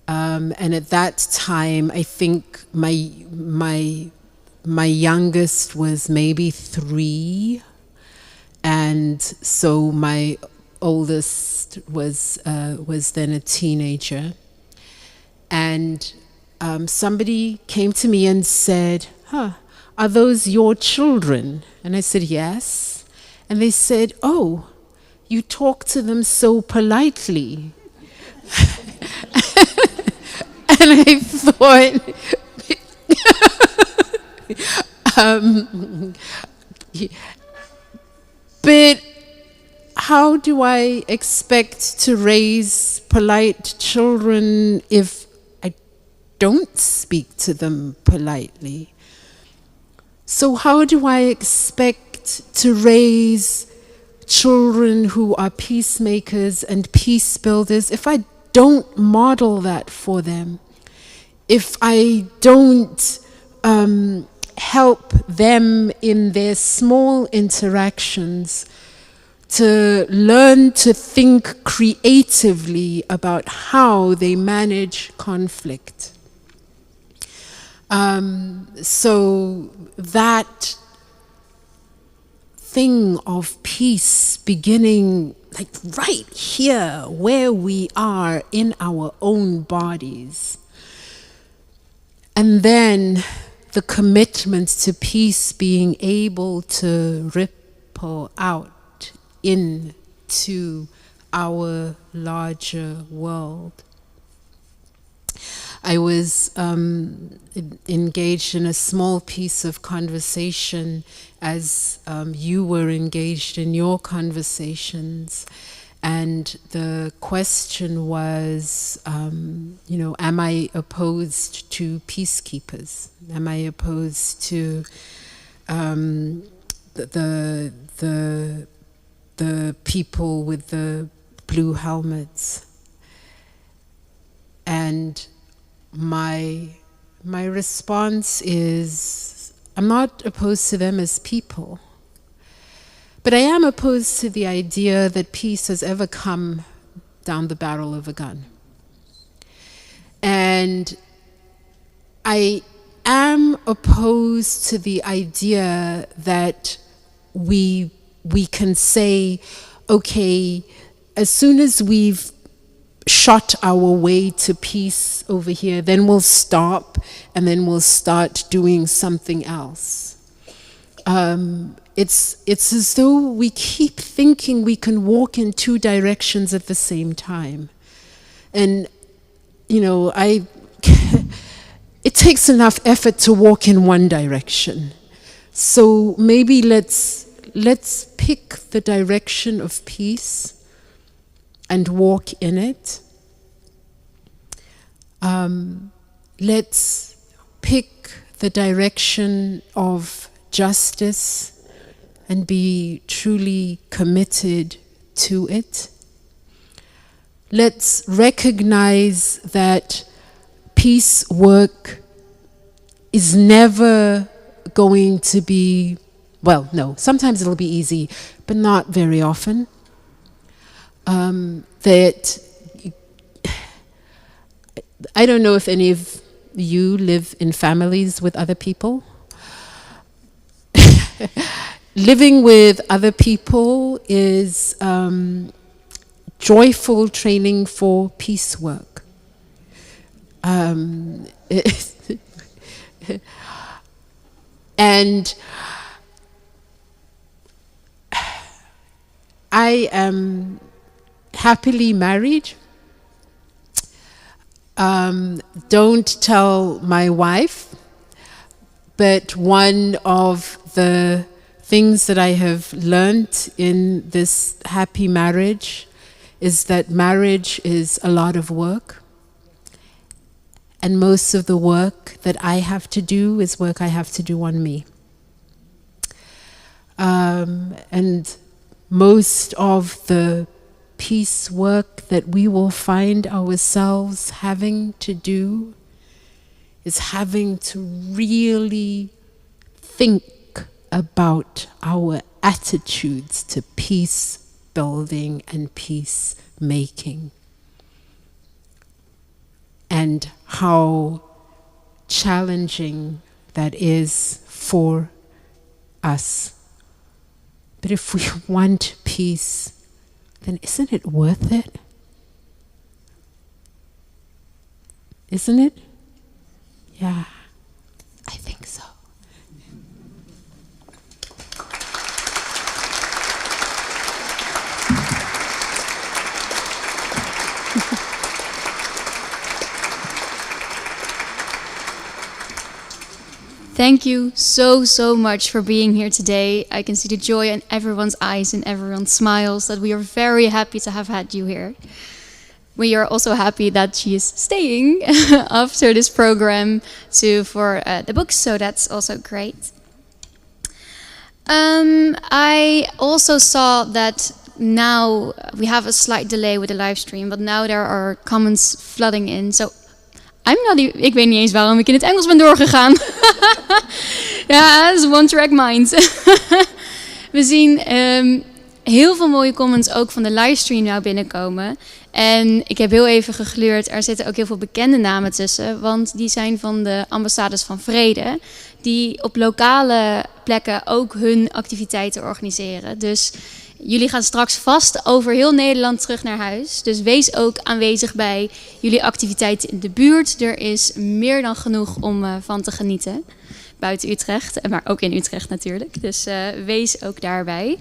And at that time, I think my youngest was maybe 3, and so my oldest was then a teenager. And somebody came to me and said, "Are those your children?" And I said, "Yes." And they said, "Oh, you talk to them so politely." And I thought, but how do I expect to raise polite children if I don't speak to them politely? So how do I expect to raise children who are peacemakers and peace builders if I don't model that for them? If I don't help them in their small interactions to learn to think creatively about how they manage conflict. So that thing of peace beginning like right here where we are in our own bodies. And then the commitment to peace being able to ripple out into our larger world. I was engaged in a small piece of conversation as you were engaged in your conversations. And the question was, am I opposed to peacekeepers? Am I opposed to the people with the blue helmets? And my response is, I'm not opposed to them as people, but I am opposed to the idea that peace has ever come down the barrel of a gun. And I am opposed to the idea that we can say, okay, as soon as we've shot our way to peace over here, then we'll stop and then we'll start doing something else. It's as though we keep thinking we can walk in two directions at the same time. And, it takes enough effort to walk in one direction. So maybe let's pick the direction of peace and walk in it. Let's pick the direction of justice and be truly committed to it. Let's recognize that peace work is never going to be, well, no, sometimes it'll be easy, but not very often. That I don't know if any of you live in families with other people. Living with other people is joyful training for peace work. And I am happily married. Don't tell my wife, but one of the things that I have learned in this happy marriage is that marriage is a lot of work. And most of the work that I have to do is work I have to do on me. And most of the peace work that we will find ourselves having to do is having to really think about our attitudes to peace building and peace making, and how challenging that is for us. But if we want peace, then isn't it worth it? Isn't it? Yeah, I think so. Thank you so much for being here today. I can see the joy in everyone's eyes and everyone's smiles, that we are very happy to have had you here. We are also happy that she is staying after this program for the books, so that's also great. I also saw that now we have a slight delay with the live stream, but now there are comments flooding in. So ik weet niet eens waarom ik in het Engels ben doorgegaan. Ja, dat is one track mind. We zien heel veel mooie comments ook van de livestream nou binnenkomen. En ik heb heel even gegluurd, er zitten ook heel veel bekende namen tussen. Want die zijn van de ambassades van vrede. Die op lokale plekken ook hun activiteiten organiseren. Dus jullie gaan straks vast over heel Nederland terug naar huis. Dus wees ook aanwezig bij jullie activiteiten in de buurt. Er is meer dan genoeg om van te genieten. Buiten Utrecht, maar ook in Utrecht natuurlijk. Dus wees ook daarbij.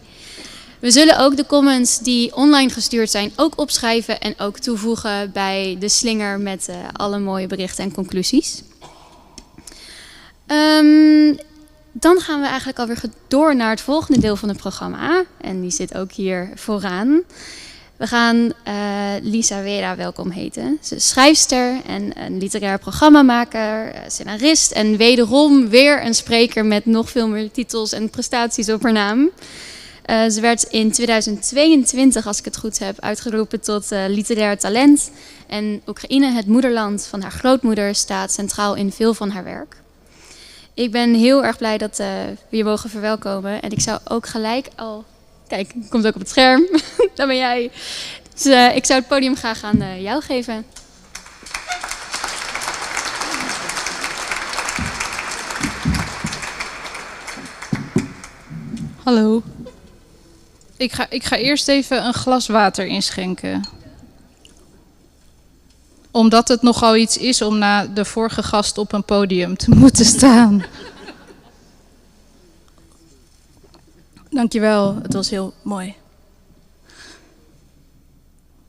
We zullen ook de comments die online gestuurd zijn ook opschrijven en ook toevoegen bij de slinger met alle mooie berichten en conclusies. Dan gaan we eigenlijk alweer door naar het volgende deel van het programma. En die zit ook hier vooraan. We gaan Lisa Vera welkom heten. Ze is schrijfster en een literair programmamaker, scenarist en wederom weer een spreker met nog veel meer titels en prestaties op haar naam. Ze werd in 2022, als ik het goed heb, uitgeroepen tot literair talent. En Oekraïne, het moederland van haar grootmoeder, staat centraal in veel van haar werk. Ik ben heel erg blij dat we je mogen verwelkomen. En ik zou ook gelijk al... Kijk, komt ook op het scherm. Daar ben jij. Dus ik zou het podium graag aan jou geven. Hallo. Ik ga eerst even een glas water inschenken. Omdat het nogal iets is om na de vorige gast op een podium te moeten staan. Dankjewel, het was heel mooi.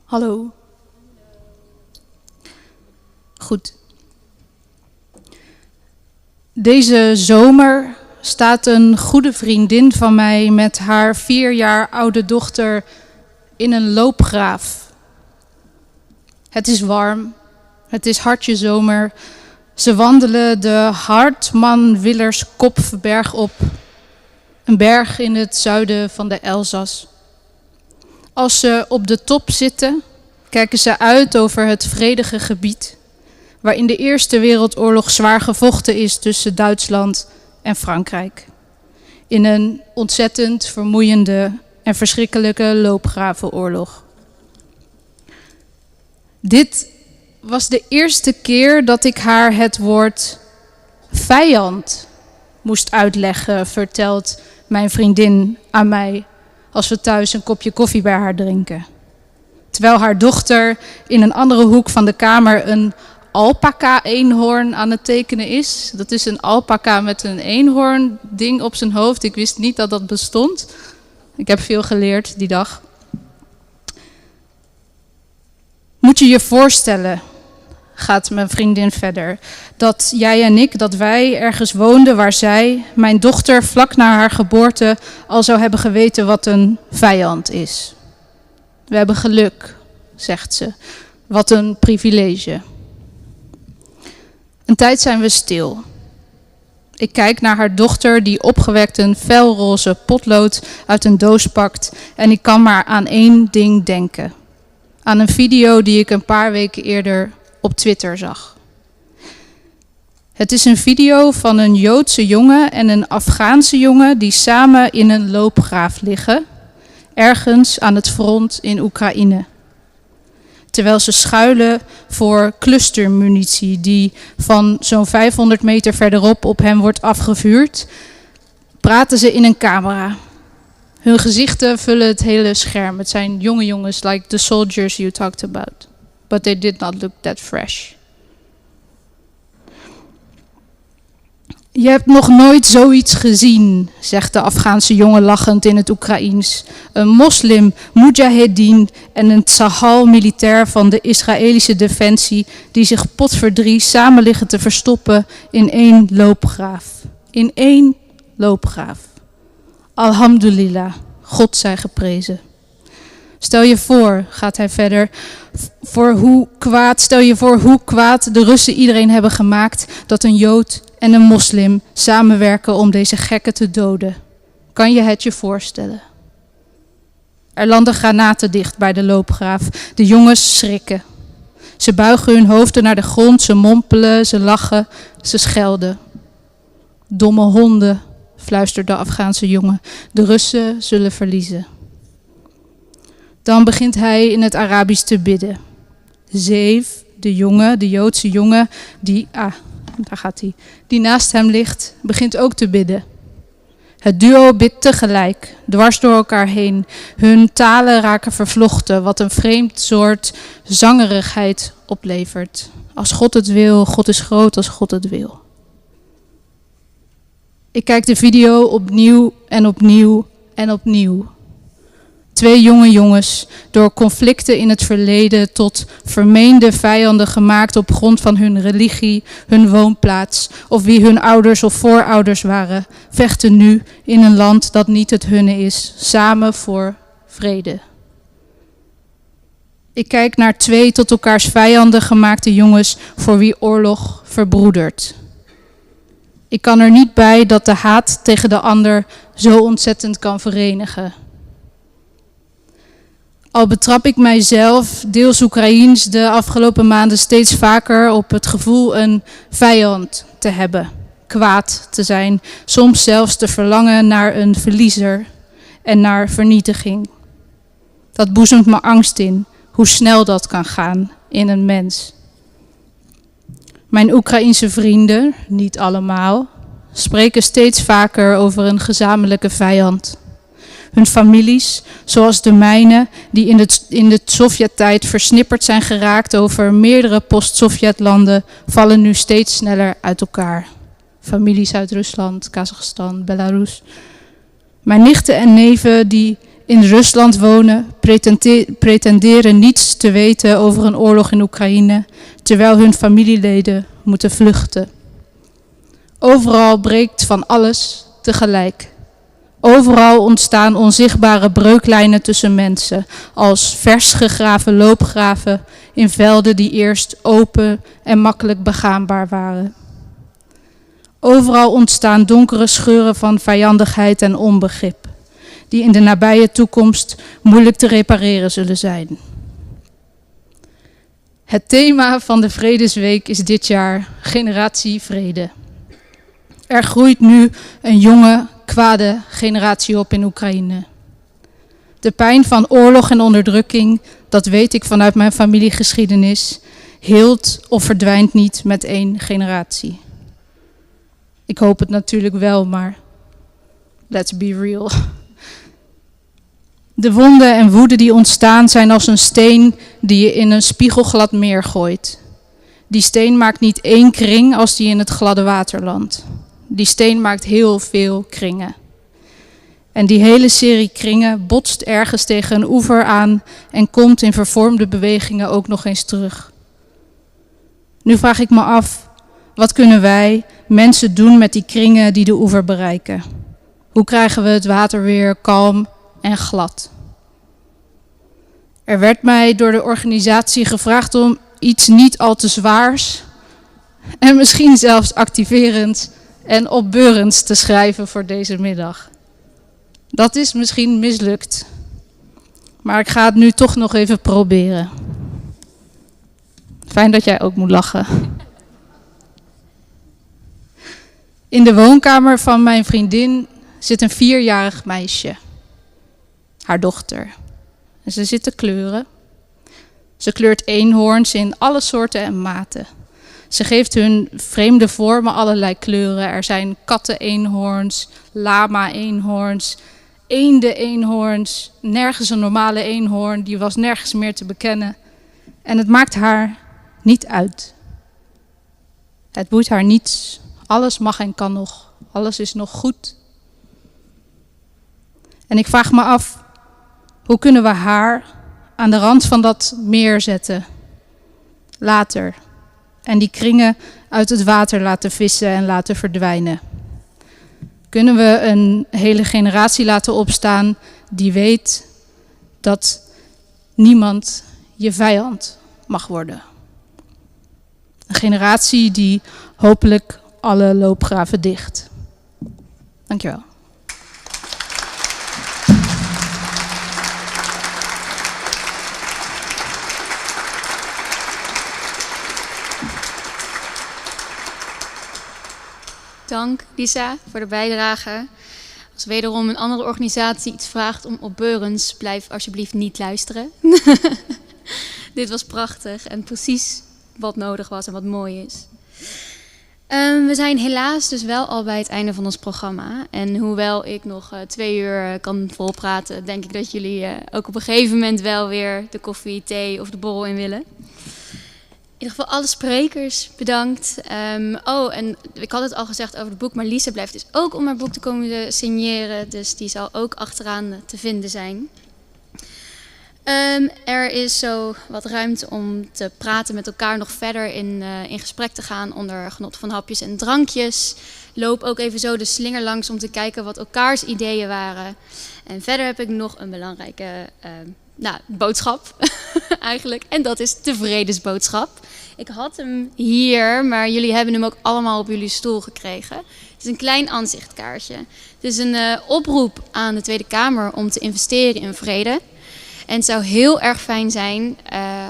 Hallo. Goed. Deze zomer staat een goede vriendin van mij met haar 4 jaar oude dochter in een loopgraaf. Het is warm, het is hartje zomer. Ze wandelen de Hartman-Willers-Kopfberg op. Een berg in het zuiden van de Elzas. Als ze op de top zitten, kijken ze uit over het vredige gebied, waar in de Eerste Wereldoorlog zwaar gevochten is tussen Duitsland en Frankrijk. In een ontzettend vermoeiende en verschrikkelijke loopgravenoorlog. Dit was de eerste keer dat ik haar het woord vijand moest uitleggen, vertelt mijn vriendin aan mij als we thuis een kopje koffie bij haar drinken. Terwijl haar dochter in een andere hoek van de kamer een alpaca-eenhoorn aan het tekenen is. Dat is een alpaca met een eenhoorn ding op zijn hoofd. Ik wist niet dat dat bestond. Ik heb veel geleerd die dag. Moet je je voorstellen, gaat mijn vriendin verder, dat jij en ik, dat wij ergens woonden waar zij, mijn dochter, vlak na haar geboorte al zou hebben geweten wat een vijand is. We hebben geluk, zegt ze. Wat een privilege. Een tijd zijn we stil. Ik kijk naar haar dochter die opgewekt een felroze potlood uit een doos pakt en ik kan maar aan één ding denken. Aan een video die ik een paar weken eerder op Twitter zag. Het is een video van een Joodse jongen en een Afghaanse jongen die samen in een loopgraaf liggen, ergens aan het front in Oekraïne. Terwijl ze schuilen voor clustermunitie die van zo'n 500 meter verderop op hem wordt afgevuurd, praten ze in een camera. Hun gezichten vullen het hele scherm. Het zijn jonge jongens, like the soldiers you talked about. But they did not look that fresh. Je hebt nog nooit zoiets gezien, zegt de Afghaanse jongen lachend in het Oekraïens. Een moslim, mujahedin en een tsahal militair van de Israëlische defensie die zich potverdrie samen liggen te verstoppen in één loopgraaf. In één loopgraaf. Alhamdulillah, God zij geprezen. Stel je voor, gaat hij verder, stel je voor hoe kwaad de Russen iedereen hebben gemaakt dat een Jood en een moslim samenwerken om deze gekken te doden. Kan je het je voorstellen? Er landen granaten dicht bij de loopgraaf. De jongens schrikken. Ze buigen hun hoofden naar de grond, ze mompelen, ze lachen, ze schelden. Domme honden, fluistert de Afghaanse jongen. De Russen zullen verliezen. Dan begint hij in het Arabisch te bidden. Zeef, de Joodse jongen, die naast hem ligt, begint ook te bidden. Het duo bidt tegelijk, dwars door elkaar heen. Hun talen raken vervlochten, wat een vreemd soort zangerigheid oplevert. Als God het wil, God is groot als God het wil. Ik kijk de video opnieuw en opnieuw en opnieuw. 2 jonge jongens, door conflicten in het verleden tot vermeende vijanden gemaakt op grond van hun religie, hun woonplaats of wie hun ouders of voorouders waren, vechten nu in een land dat niet het hunne is, samen voor vrede. Ik kijk naar 2 tot elkaars vijanden gemaakte jongens voor wie oorlog verbroedert. Ik kan er niet bij dat de haat tegen de ander zo ontzettend kan verenigen. Al betrap ik mijzelf, deels Oekraïens, de afgelopen maanden steeds vaker op het gevoel een vijand te hebben, kwaad te zijn, soms zelfs te verlangen naar een verliezer en naar vernietiging. Dat boezemt me angst in, hoe snel dat kan gaan in een mens. Mijn Oekraïense vrienden, niet allemaal, spreken steeds vaker over een gezamenlijke vijand. Hun families, zoals de mijne, die in de Sovjet-tijd versnipperd zijn geraakt over meerdere post-Sovjetlanden, vallen nu steeds sneller uit elkaar. Families uit Rusland, Kazachstan, Belarus. Mijn nichten en neven die in Rusland wonen, pretenderen niets te weten over een oorlog in Oekraïne, terwijl hun familieleden moeten vluchten. Overal breekt van alles tegelijk. Overal ontstaan onzichtbare breuklijnen tussen mensen, als vers gegraven loopgraven in velden die eerst open en makkelijk begaanbaar waren. Overal ontstaan donkere scheuren van vijandigheid en onbegrip, die in de nabije toekomst moeilijk te repareren zullen zijn. Het thema van de Vredesweek is dit jaar generatie vrede. Er groeit nu een jonge, kwade generatie op in Oekraïne. De pijn van oorlog en onderdrukking, dat weet ik vanuit mijn familiegeschiedenis, heelt of verdwijnt niet met 1 generatie. Ik hoop het natuurlijk wel, maar let's be real. De wonden en woede die ontstaan zijn als een steen die je in een spiegelglad meer gooit. Die steen maakt niet 1 kring als die in het gladde water landt. Die steen maakt heel veel kringen. En die hele serie kringen botst ergens tegen een oever aan en komt in vervormde bewegingen ook nog eens terug. Nu vraag ik me af, wat kunnen wij, mensen, doen met die kringen die de oever bereiken? Hoe krijgen we het water weer kalm en glad? Er werd mij door de organisatie gevraagd om iets niet al te zwaars en misschien zelfs activerends en opbeurends te schrijven voor deze middag. Dat is misschien mislukt, maar ik ga het nu toch nog even proberen. Fijn dat jij ook moet lachen. In de woonkamer van mijn vriendin zit een 4-jarig meisje, haar dochter. En ze zit te kleuren. Ze kleurt eenhoorns in alle soorten en maten. Ze geeft hun vreemde vormen allerlei kleuren. Er zijn katten-eenhoorns, lama-eenhoorns, eenden-eenhoorns, nergens een normale eenhoorn, die was nergens meer te bekennen. En het maakt haar niet uit. Het boeit haar niets. Alles mag en kan nog. Alles is nog goed. En ik vraag me af, hoe kunnen we haar aan de rand van dat meer zetten? Later. En die kringen uit het water laten vissen en laten verdwijnen. Kunnen we een hele generatie laten opstaan die weet dat niemand je vijand mag worden? Een generatie die hopelijk alle loopgraven dicht. Dankjewel. Dank Lisa voor de bijdrage. Als wederom een andere organisatie iets vraagt om opbeurends, blijf alsjeblieft niet luisteren. Dit was prachtig en precies wat nodig was en wat mooi is. We zijn helaas dus wel al bij het einde van ons programma. En hoewel ik nog 2 uur kan volpraten, denk ik dat jullie ook op een gegeven moment wel weer de koffie, thee of de borrel in willen. In ieder geval alle sprekers bedankt. En ik had het al gezegd over het boek, maar Lise blijft dus ook om haar boek te komen signeren. Dus die zal ook achteraan te vinden zijn. Er is zo wat ruimte om te praten met elkaar, nog verder in gesprek te gaan onder genot van hapjes en drankjes. Loop ook even zo de slinger langs om te kijken wat elkaars ideeën waren. En verder heb ik nog een belangrijke boodschap eigenlijk. En dat is de vredesboodschap. Ik had hem hier, maar jullie hebben hem ook allemaal op jullie stoel gekregen. Het is een klein aanzichtkaartje. Het is een oproep aan de Tweede Kamer om te investeren in vrede. En het zou heel erg fijn zijn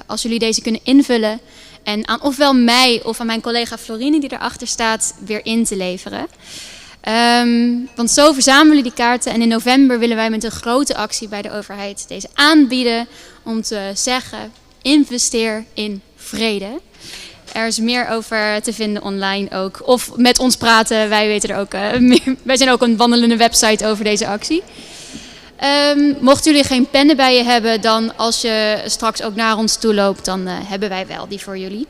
als jullie deze kunnen invullen en aan ofwel mij of aan mijn collega Florine die erachter staat weer in te leveren. Want zo verzamelen we die kaarten en in november willen wij met een grote actie bij de overheid deze aanbieden om te zeggen: investeer in vrede. Er is meer over te vinden online ook. Of met ons praten, wij weten er ook meer. Wij zijn ook een wandelende website over deze actie. Mochten jullie geen pennen bij je hebben, dan als je straks ook naar ons toe loopt, dan hebben wij wel die voor jullie.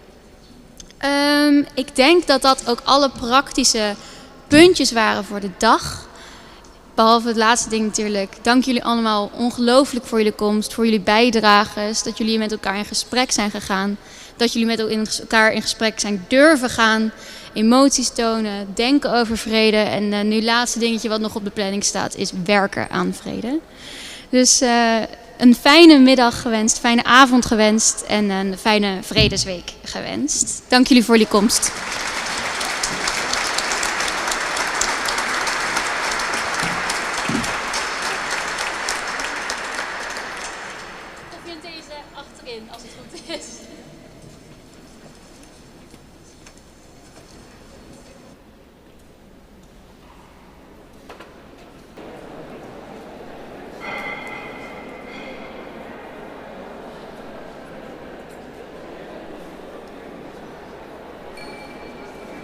Ik denk dat dat ook alle praktische puntjes waren voor de dag. Behalve het laatste ding natuurlijk. Dank jullie allemaal ongelooflijk voor jullie komst, voor jullie bijdrages. Dat jullie met elkaar in gesprek zijn gegaan. Dat jullie met elkaar in gesprek zijn durven gaan. Emoties tonen, denken over vrede. En nu het laatste dingetje wat nog op de planning staat is werken aan vrede. Dus een fijne middag gewenst, fijne avond gewenst en een fijne Vredesweek gewenst. Dank jullie voor jullie komst. Of je deze achterin, als het goed is.